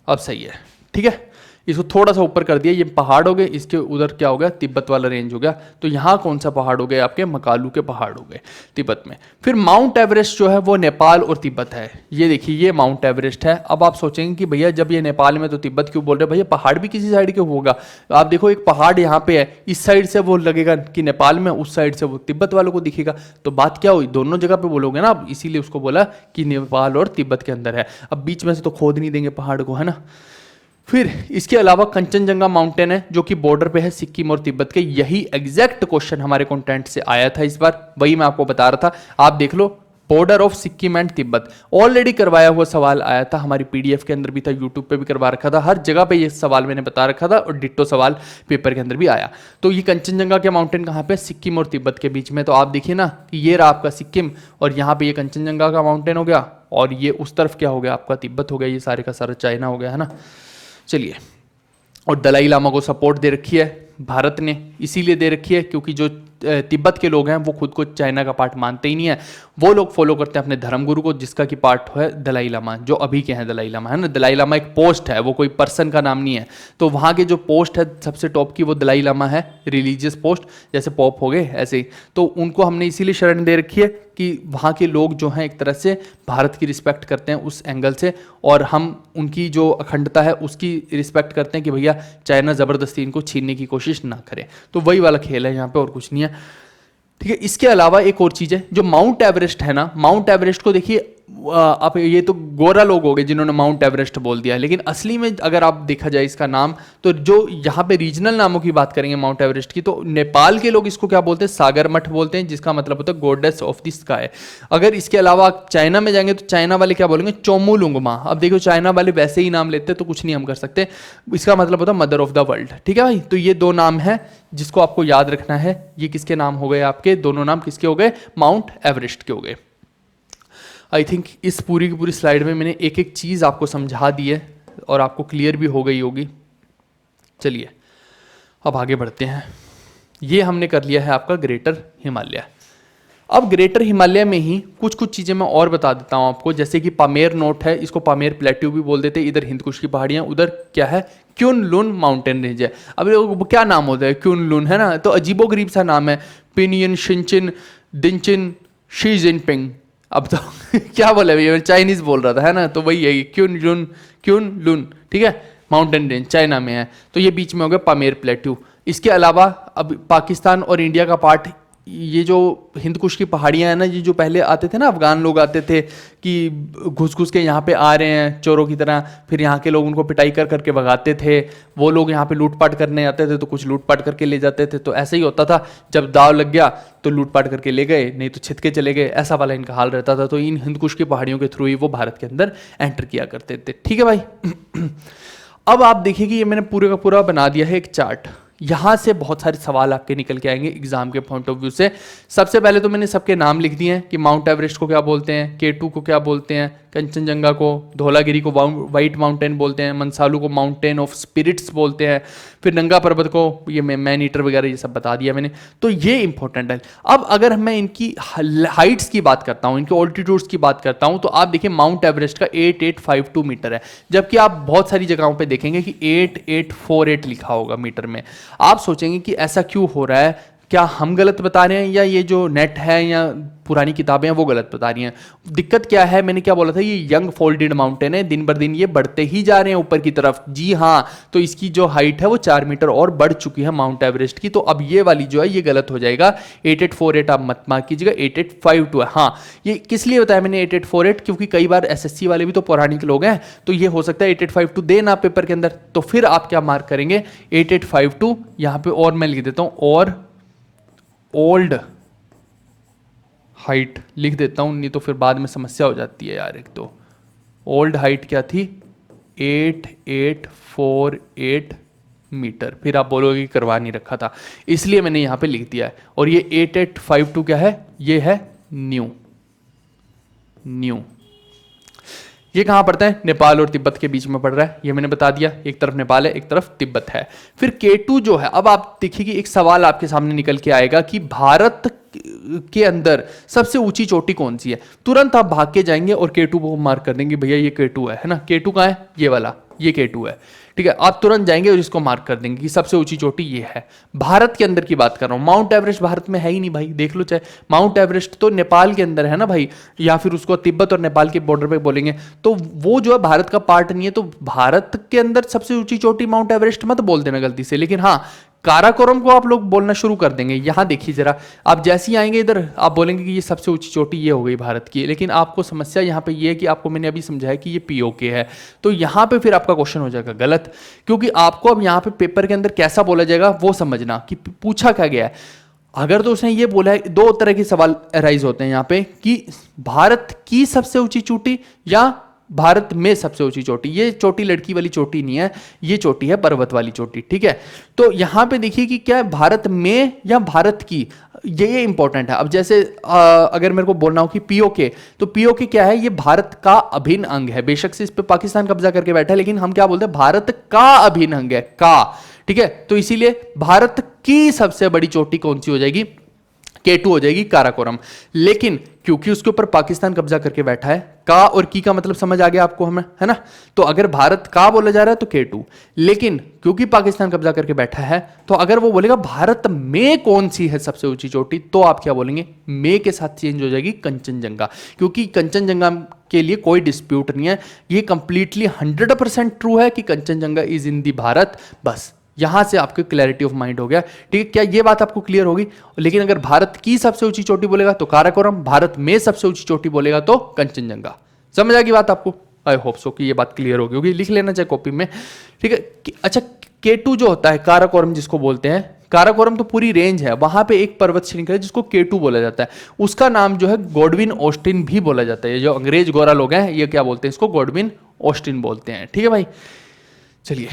Speaker 1: अब सही है, ठीक है। इसको थोड़ा सा ऊपर कर दिया, ये पहाड़ हो गए, इसके उधर क्या हो गया, तिब्बत वाला रेंज हो गया। तो यहाँ कौन सा पहाड़ हो गए आपके, मकालू के पहाड़ हो गए तिब्बत में। फिर माउंट एवरेस्ट जो है वो नेपाल और तिब्बत है। ये देखिए ये माउंट एवरेस्ट है। अब आप सोचेंगे कि भैया जब ये नेपाल में तो तिब्बत क्यों बोल रहे हैं, भैया पहाड़ भी किसी साइड के होगा। आप देखो एक पहाड़ यहाँ पे है, इस साइड से वो लगेगा कि नेपाल में, उस साइड से वो तिब्बत वालों को दिखेगा, तो बात क्या हुई, दोनों जगह पे बोलोगे ना, इसीलिए उसको बोला कि नेपाल और तिब्बत के अंदर है। अब बीच में से तो खोद नहीं देंगे पहाड़ को, है ना। फिर इसके अलावा कंचनजंगा माउंटेन है जो कि बॉर्डर पे है सिक्किम और तिब्बत के। यही एग्जैक्ट क्वेश्चन हमारे कंटेंट से आया था इस बार, वही मैं आपको बता रहा था, आप देख लो। Border of Sikkim and Tibet. Already करवाया हुआ सवाल आया था, हमारी पीडीएफ के अंदर भी था, यूट्यूब पे भी करवा रखा था, हर जगह पे ये सवाल मैंने बता रखा था और डिट्टो सवाल पेपर के अंदर भी आया। तो ये कंचनजंगा के माउंटेन कहाँ पे, सिक्किम और तिब्बत के बीच में। तो आप देखिए ना कि ये रहा आपका सिक्किम और यहाँ पे ये कंचनजंगा का माउंटेन हो गया और ये उस तरफ क्या हो गया आपका तिब्बत हो गया, ये सारे का सारा चाइना हो गया, है ना। चलिए, और दलाई लामा को सपोर्ट दे रखी है भारत ने, इसीलिए दे रखी है क्योंकि जो तिब्बत के लोग हैं वो खुद को चाइना का पार्ट मानते ही नहीं है, वो लोग फॉलो करते हैं अपने धर्मगुरु को, जिसका कि पार्ट है दलाई लामा, जो अभी के हैं दलाई लामा, है ना। दलाई लामा एक पोस्ट है, वो कोई पर्सन का नाम नहीं है। तो वहाँ के जो पोस्ट है सबसे टॉप की वो दलाई लामा है, रिलीजियस पोस्ट, जैसे पॉप हो गए ऐसे ही। तो उनको हमने इसीलिए शरण दे रखी है कि वहाँ के लोग जो हैं एक तरह से भारत की रिस्पेक्ट करते हैं उस एंगल से, और हम उनकी जो अखंडता है उसकी रिस्पेक्ट करते हैं कि भैया चाइना ज़बरदस्ती इनको छीनने की कोशिश ना करे। तो वही वाला खेल है यहाँ पे, और कुछ नहीं है, ठीक है। इसके अलावा एक और चीज़ है, जो माउंट एवरेस्ट है ना, माउंट एवरेस्ट को देखिए, आप ये तो गोरा लोग हो गए जिन्होंने माउंट एवरेस्ट बोल दिया, लेकिन असली में अगर आप देखा जाए इसका नाम, तो जो यहाँ पे रीजनल नामों की बात करेंगे माउंट एवरेस्ट की, तो नेपाल के लोग इसको क्या बोलते हैं, सागर मठ बोलते हैं, जिसका मतलब होता है गॉडेस ऑफ द स्काई। अगर इसके अलावा चाइना में जाएंगे तो चाइना वाले क्या बोलेंगे, चोमुलुंगमा। अब देखो चाइना वाले वैसे ही नाम लेते हैं तो कुछ नहीं हम कर सकते, इसका मतलब होता है मदर ऑफ द वर्ल्ड, ठीक है भाई। तो ये दो नाम है जिसको आपको याद रखना है। ये किसके नाम हो गए आपके, दोनों नाम किसके हो गए, माउंट एवरेस्ट के हो गए। आई थिंक इस पूरी की पूरी स्लाइड में मैंने एक एक चीज़ आपको समझा दी है और आपको क्लियर भी हो गई होगी। चलिए अब आगे बढ़ते हैं। ये हमने कर लिया है आपका ग्रेटर हिमालय। अब ग्रेटर हिमालय में ही कुछ कुछ चीज़ें मैं और बता देता हूँ आपको, जैसे कि पामेर नोट है, इसको पामेर प्लेट्यू भी बोल देते हैं, इधर हिंदकुश की पहाड़ियाँ, उधर क्या है, क्युन लुन माउंटेन रेंज है। अब लोगों को क्या नाम होता है, क्युन लुन, है ना, तो अजीबोगरीब सा नाम है, पिनियन शिनचिन दिनचिन शी जिनपिंग। अब तो क्या बोले भैया, मैं चाइनीज बोल रहा था, है ना, तो वही है क्युन लुन, ठीक है, माउंटेन रेंज चाइना में है। तो ये बीच में हो गया पामेर प्लेट्यू। इसके अलावा अब पाकिस्तान और इंडिया का पार्ट, ये जो हिंदकुश की पहाड़ियाँ हैं ना, ये जो पहले आते थे ना, अफगान लोग आते थे कि घुस घुस के यहाँ पे आ रहे हैं चोरों की तरह, फिर यहाँ के लोग उनको पिटाई कर करके भगाते थे, वो लोग यहाँ पे लूटपाट करने आते थे तो कुछ लूटपाट करके ले जाते थे। तो ऐसे ही होता था, जब दाव लग गया तो लूटपाट करके ले गए, नहीं तो छिद के चले गए, ऐसा वाला इनका हाल रहता था। तो इन हिंदकुश की पहाड़ियों के थ्रू ही वो भारत के अंदर एंटर किया करते थे, ठीक है भाई। अब आप देखिए कि ये मैंने पूरे का पूरा बना दिया है एक चार्ट, यहाँ से बहुत सारे सवाल आपके निकल के आएंगे एग्जाम के पॉइंट ऑफ व्यू से। सबसे पहले तो मैंने सबके नाम लिख दिए हैं कि माउंट एवरेस्ट को क्या बोलते हैं, K2 को क्या बोलते हैं, कंचनजंगा को, धौलागिरी को वाइट माउंटेन बोलते हैं, मनसालू को माउंटेन ऑफ स्पिरिट्स बोलते हैं, फिर नंगा पर्वत को ये मैन ईटर वगैरह ये सब बता दिया मैंने। तो ये इंपॉर्टेंट है। अब अगर मैं इनकी हाइट्स की बात करता हूँ, इनके ऑल्टीट्यूड्स की बात करता हूँ, तो आप देखिए माउंट एवरेस्ट का 8852 मीटर है, जबकि आप बहुत सारी जगहों पर देखेंगे कि 8848 लिखा होगा मीटर में। आप सोचेंगे कि ऐसा क्यों हो रहा है, क्या हम गलत बता रहे हैं या ये जो नेट है या पुरानी किताबें हैं वो गलत बता रही हैं। दिक्कत क्या है, मैंने क्या बोला था, ये यंग फोल्डेड माउंटेन है, दिन बर दिन ये बढ़ते ही जा रहे हैं ऊपर की तरफ। जी हाँ, तो इसकी जो हाइट है वो 4 मीटर और बढ़ चुकी है माउंट एवरेस्ट की। तो अब ये वाली जो है ये गलत हो जाएगा, 8848 आप मत मार्क कीजिएगा, 8852 है। हाँ, ये किस लिए बताया मैंने 8848, क्योंकि कई बार एसएससी वाले भी तो पौराणिक लोग हैं, तो ये हो सकता है 8852 देना पेपर के अंदर। तो फिर आप क्या मार्क करेंगे, 8852 यहाँ पे, और मैं लिख देता हूँ, और ओल्ड हाइट लिख देता हूँ, नहीं तो फिर बाद में समस्या हो जाती है यार। एक तो ओल्ड हाइट क्या थी, 8848 मीटर, फिर आप बोलोगे कि करवा नहीं रखा था, इसलिए मैंने यहाँ पे लिख दिया है। और ये 8852 क्या है, ये है न्यू। ये कहाँ पड़ता है, नेपाल और तिब्बत के बीच में पड़ रहा है, ये मैंने बता दिया। एक तरफ नेपाल है, एक तरफ तिब्बत है। फिर K2 जो है, अब आप देखिए कि एक सवाल आपके सामने निकल के आएगा कि भारत के अंदर सबसे ऊंची चोटी कौन सी है। तुरंत आप भाग के जाएंगे और K2 को मार्क कर देंगे, भैया ये K2 है ना। K2 कहाँ है, ये वाला, ये K2 है, ठीक है। आप तुरंत जाएंगे और इसको मार्क कर देंगे कि सबसे ऊंची चोटी ये है। भारत के अंदर की बात कर रहा हूं, माउंट एवरेस्ट भारत में है ही नहीं भाई, देख लो चाहे। माउंट एवरेस्ट तो नेपाल के अंदर है ना भाई, या फिर उसको तिब्बत और नेपाल के बॉर्डर पे बोलेंगे, तो वो जो है भारत का पार्ट नहीं है। तो भारत के अंदर सबसे ऊंची चोटी माउंट एवरेस्ट मत बोल देना गलती से, लेकिन हाँ काराकोरम को आप लोग बोलना शुरू कर देंगे। यहां देखिए जरा, आप जैसे ही आएंगे इधर आप बोलेंगे कि ये सबसे ऊंची चोटी ये हो गई भारत की, लेकिन आपको समस्या यहां पे ये है कि आपको मैंने अभी समझाया कि ये पीओके है, तो यहां पे फिर आपका क्वेश्चन हो जाएगा गलत, क्योंकि आपको अब यहां पे पेपर के अंदर कैसा बोला जाएगा वो समझना कि पूछा क्या गया है। अगर तो उसने ये बोला है, दो तरह के सवाल अराइज होते हैं यहाँ पे कि भारत की सबसे ऊंची चोटी या भारत में सबसे ऊंची चोटी। ये चोटी लड़की वाली चोटी नहीं है, ये चोटी है पर्वत वाली चोटी, ठीक है। तो यहां पे देखिए कि क्या है, भारत में या भारत की, ये इंपॉर्टेंट है। अब जैसे अगर मेरे को बोलना हो कि पीओके, तो पीओके क्या है, ये भारत का अभिन्न अंग है। बेशक से इस पे पाकिस्तान कब्जा करके बैठा है, लेकिन हम क्या बोलते हैं, भारत का अभिन्न अंग है, का, ठीक है। तो इसीलिए भारत की सबसे बड़ी चोटी कौन सी हो जाएगी, K2 हो जाएगी, काराकोरम। लेकिन क्योंकि उसके ऊपर पाकिस्तान कब्जा करके बैठा है, का और की का मतलब समझ आ गया आपको हमें, है ना। तो अगर भारत का बोला जा रहा है तो K2, लेकिन क्योंकि पाकिस्तान कब्जा करके बैठा है, तो अगर वो बोलेगा भारत में कौन सी है सबसे ऊंची चोटी, तो आप क्या बोलेंगे, में के साथ चेंज हो जाएगी कंचनजंगा। क्योंकि कंचनजंगा के लिए कोई डिस्प्यूट नहीं है, ये कंप्लीटली 100% ट्रू है कि कंचनजंगा इज इन दी भारत। बस यहां से आपको क्लैरिटी ऑफ माइंड हो गया, ठीक है। क्या ये बात आपको क्लियर होगी। लेकिन अगर भारत की सबसे ऊंची चोटी बोलेगा तो काराकोरम, भारत में सबसे ऊंची चोटी बोलेगा तो कंचनजंगा। समझ आ गई बात आपको, आई होप सो कि ये बात क्लियर होगी, लिख लेना चाहिए कॉपी में, ठीक है। अच्छा, K2 जो होता है, काराकोरम जिसको बोलते हैं, काराकोरम तो पूरी रेंज है, वहां पे एक पर्वत श्रृंखला है जिसको K2 बोला जाता है। उसका नाम जो है गॉडविन ऑस्टिन भी बोला जाता है। जो अंग्रेज गोरा लोग हैं ये क्या बोलते हैं, इसको गॉडविन ऑस्टिन बोलते हैं, ठीक है भाई। चलिए,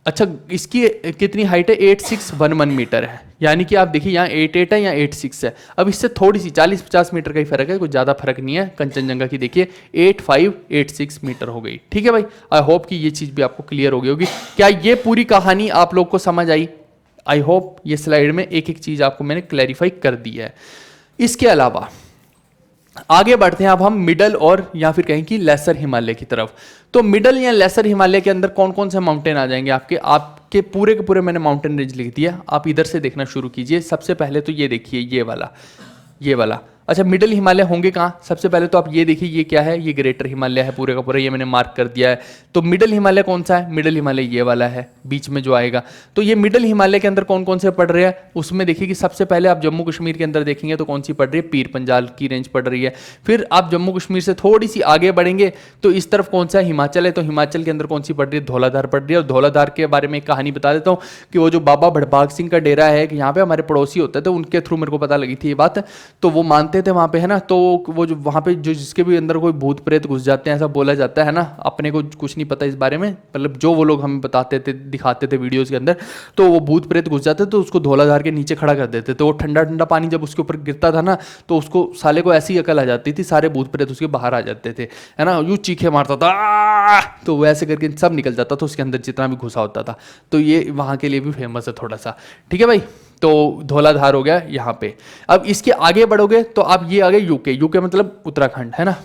Speaker 1: अच्छा, इसकी कितनी हाइट है, 8611 मीटर है। यानी कि आप देखिए यहाँ 88 है, यहाँ 86 है। अब इससे थोड़ी सी 40-50 मीटर का ही फर्क है, कुछ ज़्यादा फर्क नहीं है। कंचनजंगा की देखिए 8586 मीटर हो गई, ठीक है भाई। आई होप कि ये चीज़ भी आपको क्लियर हो गई होगी। क्या ये पूरी कहानी आप लोग को समझ आई। आई होप ये स्लाइड में एक एक चीज़ आपको मैंने क्लैरिफाई कर दी है। इसके अलावा आगे बढ़ते हैं अब हम मिडल और या फिर कहें कि लेसर हिमालय की तरफ। तो मिडल या लेसर हिमालय के अंदर कौन कौन से माउंटेन आ जाएंगे, आपके पूरे के पूरे मैंने माउंटेन रेंज लिख दिया। आप इधर से देखना शुरू कीजिए। सबसे पहले तो ये देखिए, ये वाला। अच्छा, मिडल हिमालय होंगे कहाँ, सबसे पहले तो आप ये देखिए, ये क्या है, ये ग्रेटर हिमालय है पूरे का पूरा, ये मैंने मार्क कर दिया है। तो मिडल हिमालय कौन सा है, मिडल हिमालय ये वाला है बीच में जो आएगा। तो ये मिडल हिमालय के अंदर कौन कौन से पड़ रहे हैं, उसमें देखिए कि सबसे पहले आप जम्मू कश्मीर के अंदर देखेंगे तो कौन सी पड़ रही है, पीर पंजाल की रेंज पड़ रही है। फिर आप जम्मू कश्मीर से थोड़ी सी आगे बढ़ेंगे तो इस तरफ कौन सा हिमाचल है, तो हिमाचल के अंदर कौन सी पड़ रही है, धौलाधार पड़ रही है। और धौलाधार के बारे में एक कहानी बता देता हूँ कि वो जो बाबा भड़भाग सिंह का डेरा है, कि यहाँ पे हमारे पड़ोसी होते थे, उनके थ्रू मेरे को पता लगी थी ये बात। तो वो मानते थे वहाँ पे, है ना। तो वो जो वहाँ पे जो जिसके भी अंदर कोई भूत प्रेत घुस जाते हैं, ऐसा बोला जाता है ना। अपने को कुछ नहीं पता इस बारे में, मतलब जो वो लोग हमें बताते थे, दिखाते थे वीडियोस के अंदर, तो वो भूत प्रेत घुस जाते तो उसको धौलाधार के नीचे खड़ा कर देते। तो वो ठंडा ठंडा पानी जब उसके ऊपर गिरता था ना, तो उसको साले को ऐसी अकल आ जाती थी, सारे भूत प्रेत उसके बाहर आ जाते थे, है ना। यूँ चीखे मारता था, तो वो ऐसे करके सब निकल जाता था उसके अंदर जितना भी घुसा होता था। तो ये वहाँ के लिए भी फेमस है थोड़ा सा, ठीक है भाई। तो धौलाधार हो गया यहाँ पे। अब इसके आगे बढ़ोगे तो आप ये आ गए यूके मतलब उत्तराखंड, है ना।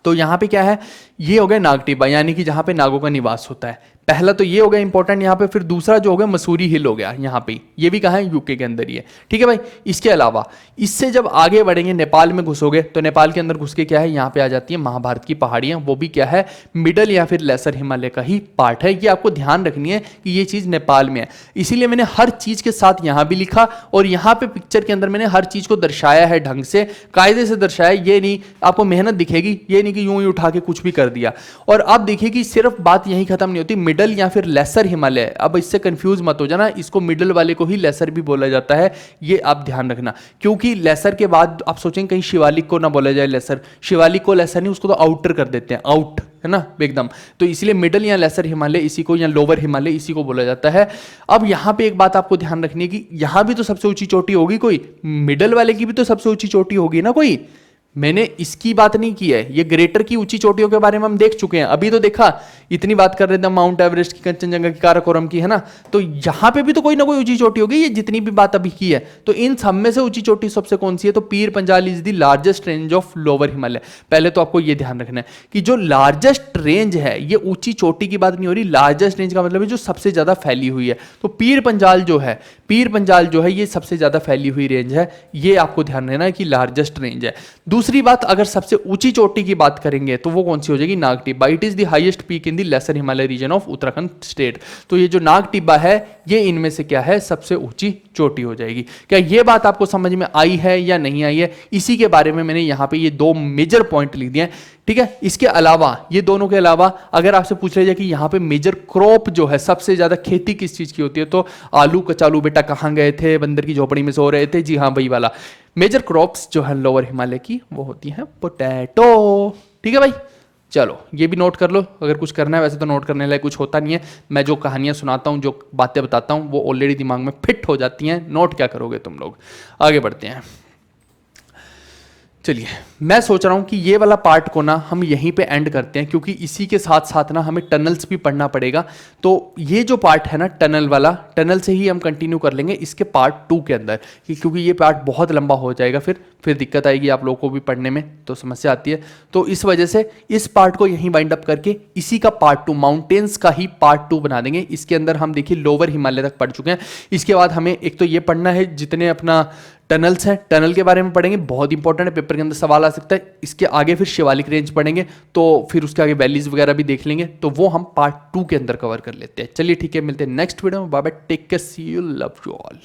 Speaker 1: तो यहाँ पे क्या है, ये हो गया नागटिब्बा, यानी कि जहाँ पे नागों का निवास होता है। पहला तो ये हो गया इंपॉर्टेंट यहाँ पे। फिर दूसरा जो हो गया मसूरी हिल हो गया यहाँ पे, ये भी कहाँ है, यूके के अंदर ही है, ठीक है भाई। इसके अलावा इससे जब आगे बढ़ेंगे, नेपाल में घुसोगे तो नेपाल के अंदर घुस के क्या है, यहाँ पे आ जाती है महाभारत की पहाड़ियाँ। वो भी क्या है, मिडल या फिर लेसर हिमालय का ही पार्ट है। ये आपको ध्यान रखनी है कि ये चीज़ नेपाल में है। इसीलिए मैंने हर चीज़ के साथ यहाँ भी लिखा, और यहाँ पे पिक्चर के अंदर मैंने हर चीज़ को दर्शाया है, ढंग से कायदे से दर्शाया। ये नहीं आपको मेहनत दिखेगी, ये नहीं कि यूं ही उठा के कुछ भी कर दिया। और आप देखिए कि सिर्फ बात यही खत्म नहीं होती, मिडल या फिर लेसर हिमालय। अब इससे कंफ्यूज मत हो जाना, इसको मिडल वाले को ही लेसर भी बोला जाता है, ये आप ध्यान रखना। क्योंकि लेसर के बाद आप सोचेंगे कहीं शिवालिक को ना बोला जाए लेसर, शिवालिक को लेसर नहीं, उसको तो आउटर कर देते हैं, आउट, है ना एकदम। तो इसलिए मिडल या लेसर हिमालय इसी को, या लोअर हिमालय इसी को बोला जाता है। अब यहाँ पे एक बात आपको ध्यान रखनी है कि यहाँ भी तो सबसे ऊंची चोटी होगी कोई, मिडल वाले की भी तो सबसे ऊंची चोटी होगी ना कोई। मैंने इसकी बात नहीं की है, ये ग्रेटर की ऊंची चोटियों के बारे में हम देख चुके हैं। अभी तो देखा, इतनी बात कर रहे थे माउंट एवरेस्ट की, कंचनजंगा की, काराकोरम की, है ना। तो यहां पे भी तो कोई ना कोई ऊंची चोटी होगी, ये जितनी भी बात अभी की है। तो इन सब में से ऊंची चोटी सबसे कौन सी है, तो Pir Panjal is the largest range of lower Himalaya. पहले तो आपको ये ध्यान रखना है कि जो लार्जेस्ट रेंज है, ये ऊंची चोटी की बात नहीं हो रही, लार्जेस्ट रेंज का मतलब है जो सबसे ज्यादा फैली हुई है। तो पीर पंजाल जो है, ये सबसे ज्यादा फैली हुई रेंज है, ये आपको ध्यान रखना है कि लार्जेस्ट रेंज है। दूसरी बात, अगर सबसे ऊंची चोटी की बात करेंगे तो वो कौन सी हो जाएगी, Nag Tibba. It is the highest peak in the lesser Himalaya region of Uttarakhand state. तो ये जो नाग टिब्बा है ये इनमें से क्या है, सबसे ऊंची चोटी हो जाएगी। क्या ये बात आपको समझ में आई है या नहीं आई है, इसी के बारे में मैंने यहाँ पे ये दो मेजर पॉइंट लिख दिए हैं, ठीक है। इसके अलावा, ये दोनों के अलावा अगर आपसे पूछ लिया जाए कि यहाँ पे मेजर क्रॉप जो है, सबसे ज्यादा खेती किस चीज की होती है, तो आलू कचालू बेटा कहाँ गए थे, बंदर की झोपड़ी में सो रहे थे, जी हाँ वही वाला। मेजर क्रॉप्स जो है लोअर हिमालय की वो होती हैं पोटैटो, ठीक है भाई। चलो ये भी नोट कर लो, अगर कुछ करना है, वैसे तो नोट करने लायक कुछ होता नहीं है, मैं जो कहानियां सुनाता हूँ, जो बातें बताता हूँ, वो ऑलरेडी दिमाग में फिट हो जाती हैं, नोट क्या करोगे तुम लोग। आगे बढ़ते हैं, चलिए मैं सोच रहा हूं कि ये वाला पार्ट को ना हम यहीं पे एंड करते हैं, क्योंकि इसी के साथ साथ ना हमें टनल्स भी पढ़ना पड़ेगा। तो ये जो पार्ट है ना टनल वाला, टनल से ही हम कंटिन्यू कर लेंगे इसके पार्ट 2 के अंदर, क्योंकि ये पार्ट बहुत लंबा हो जाएगा, फिर दिक्कत आएगी आप लोगों को भी पढ़ने में, तो समस्या आती है। तो इस वजह से इस पार्ट को यहीं वाइंड अप करके इसी का पार्ट 2, माउंटेन्स का ही पार्ट 2 बना देंगे। इसके अंदर हम देखिए लोअर हिमालय तक पढ़ चुके हैं। इसके बाद हमें एक तो ये पढ़ना है, जितने अपना टनल्स हैं, टनल के बारे में पढ़ेंगे, बहुत इंपॉर्टेंट है, पेपर के अंदर सवाल आ सकता है। इसके आगे फिर शिवालिक रेंज पढ़ेंगे, तो फिर उसके आगे वैलीज वगैरह भी देख लेंगे, तो वो हम पार्ट 2 के अंदर कवर कर लेते हैं। चलिए ठीक है, मिलते हैं नेक्स्ट वीडियो में, bye bye, take care, see you, love you all.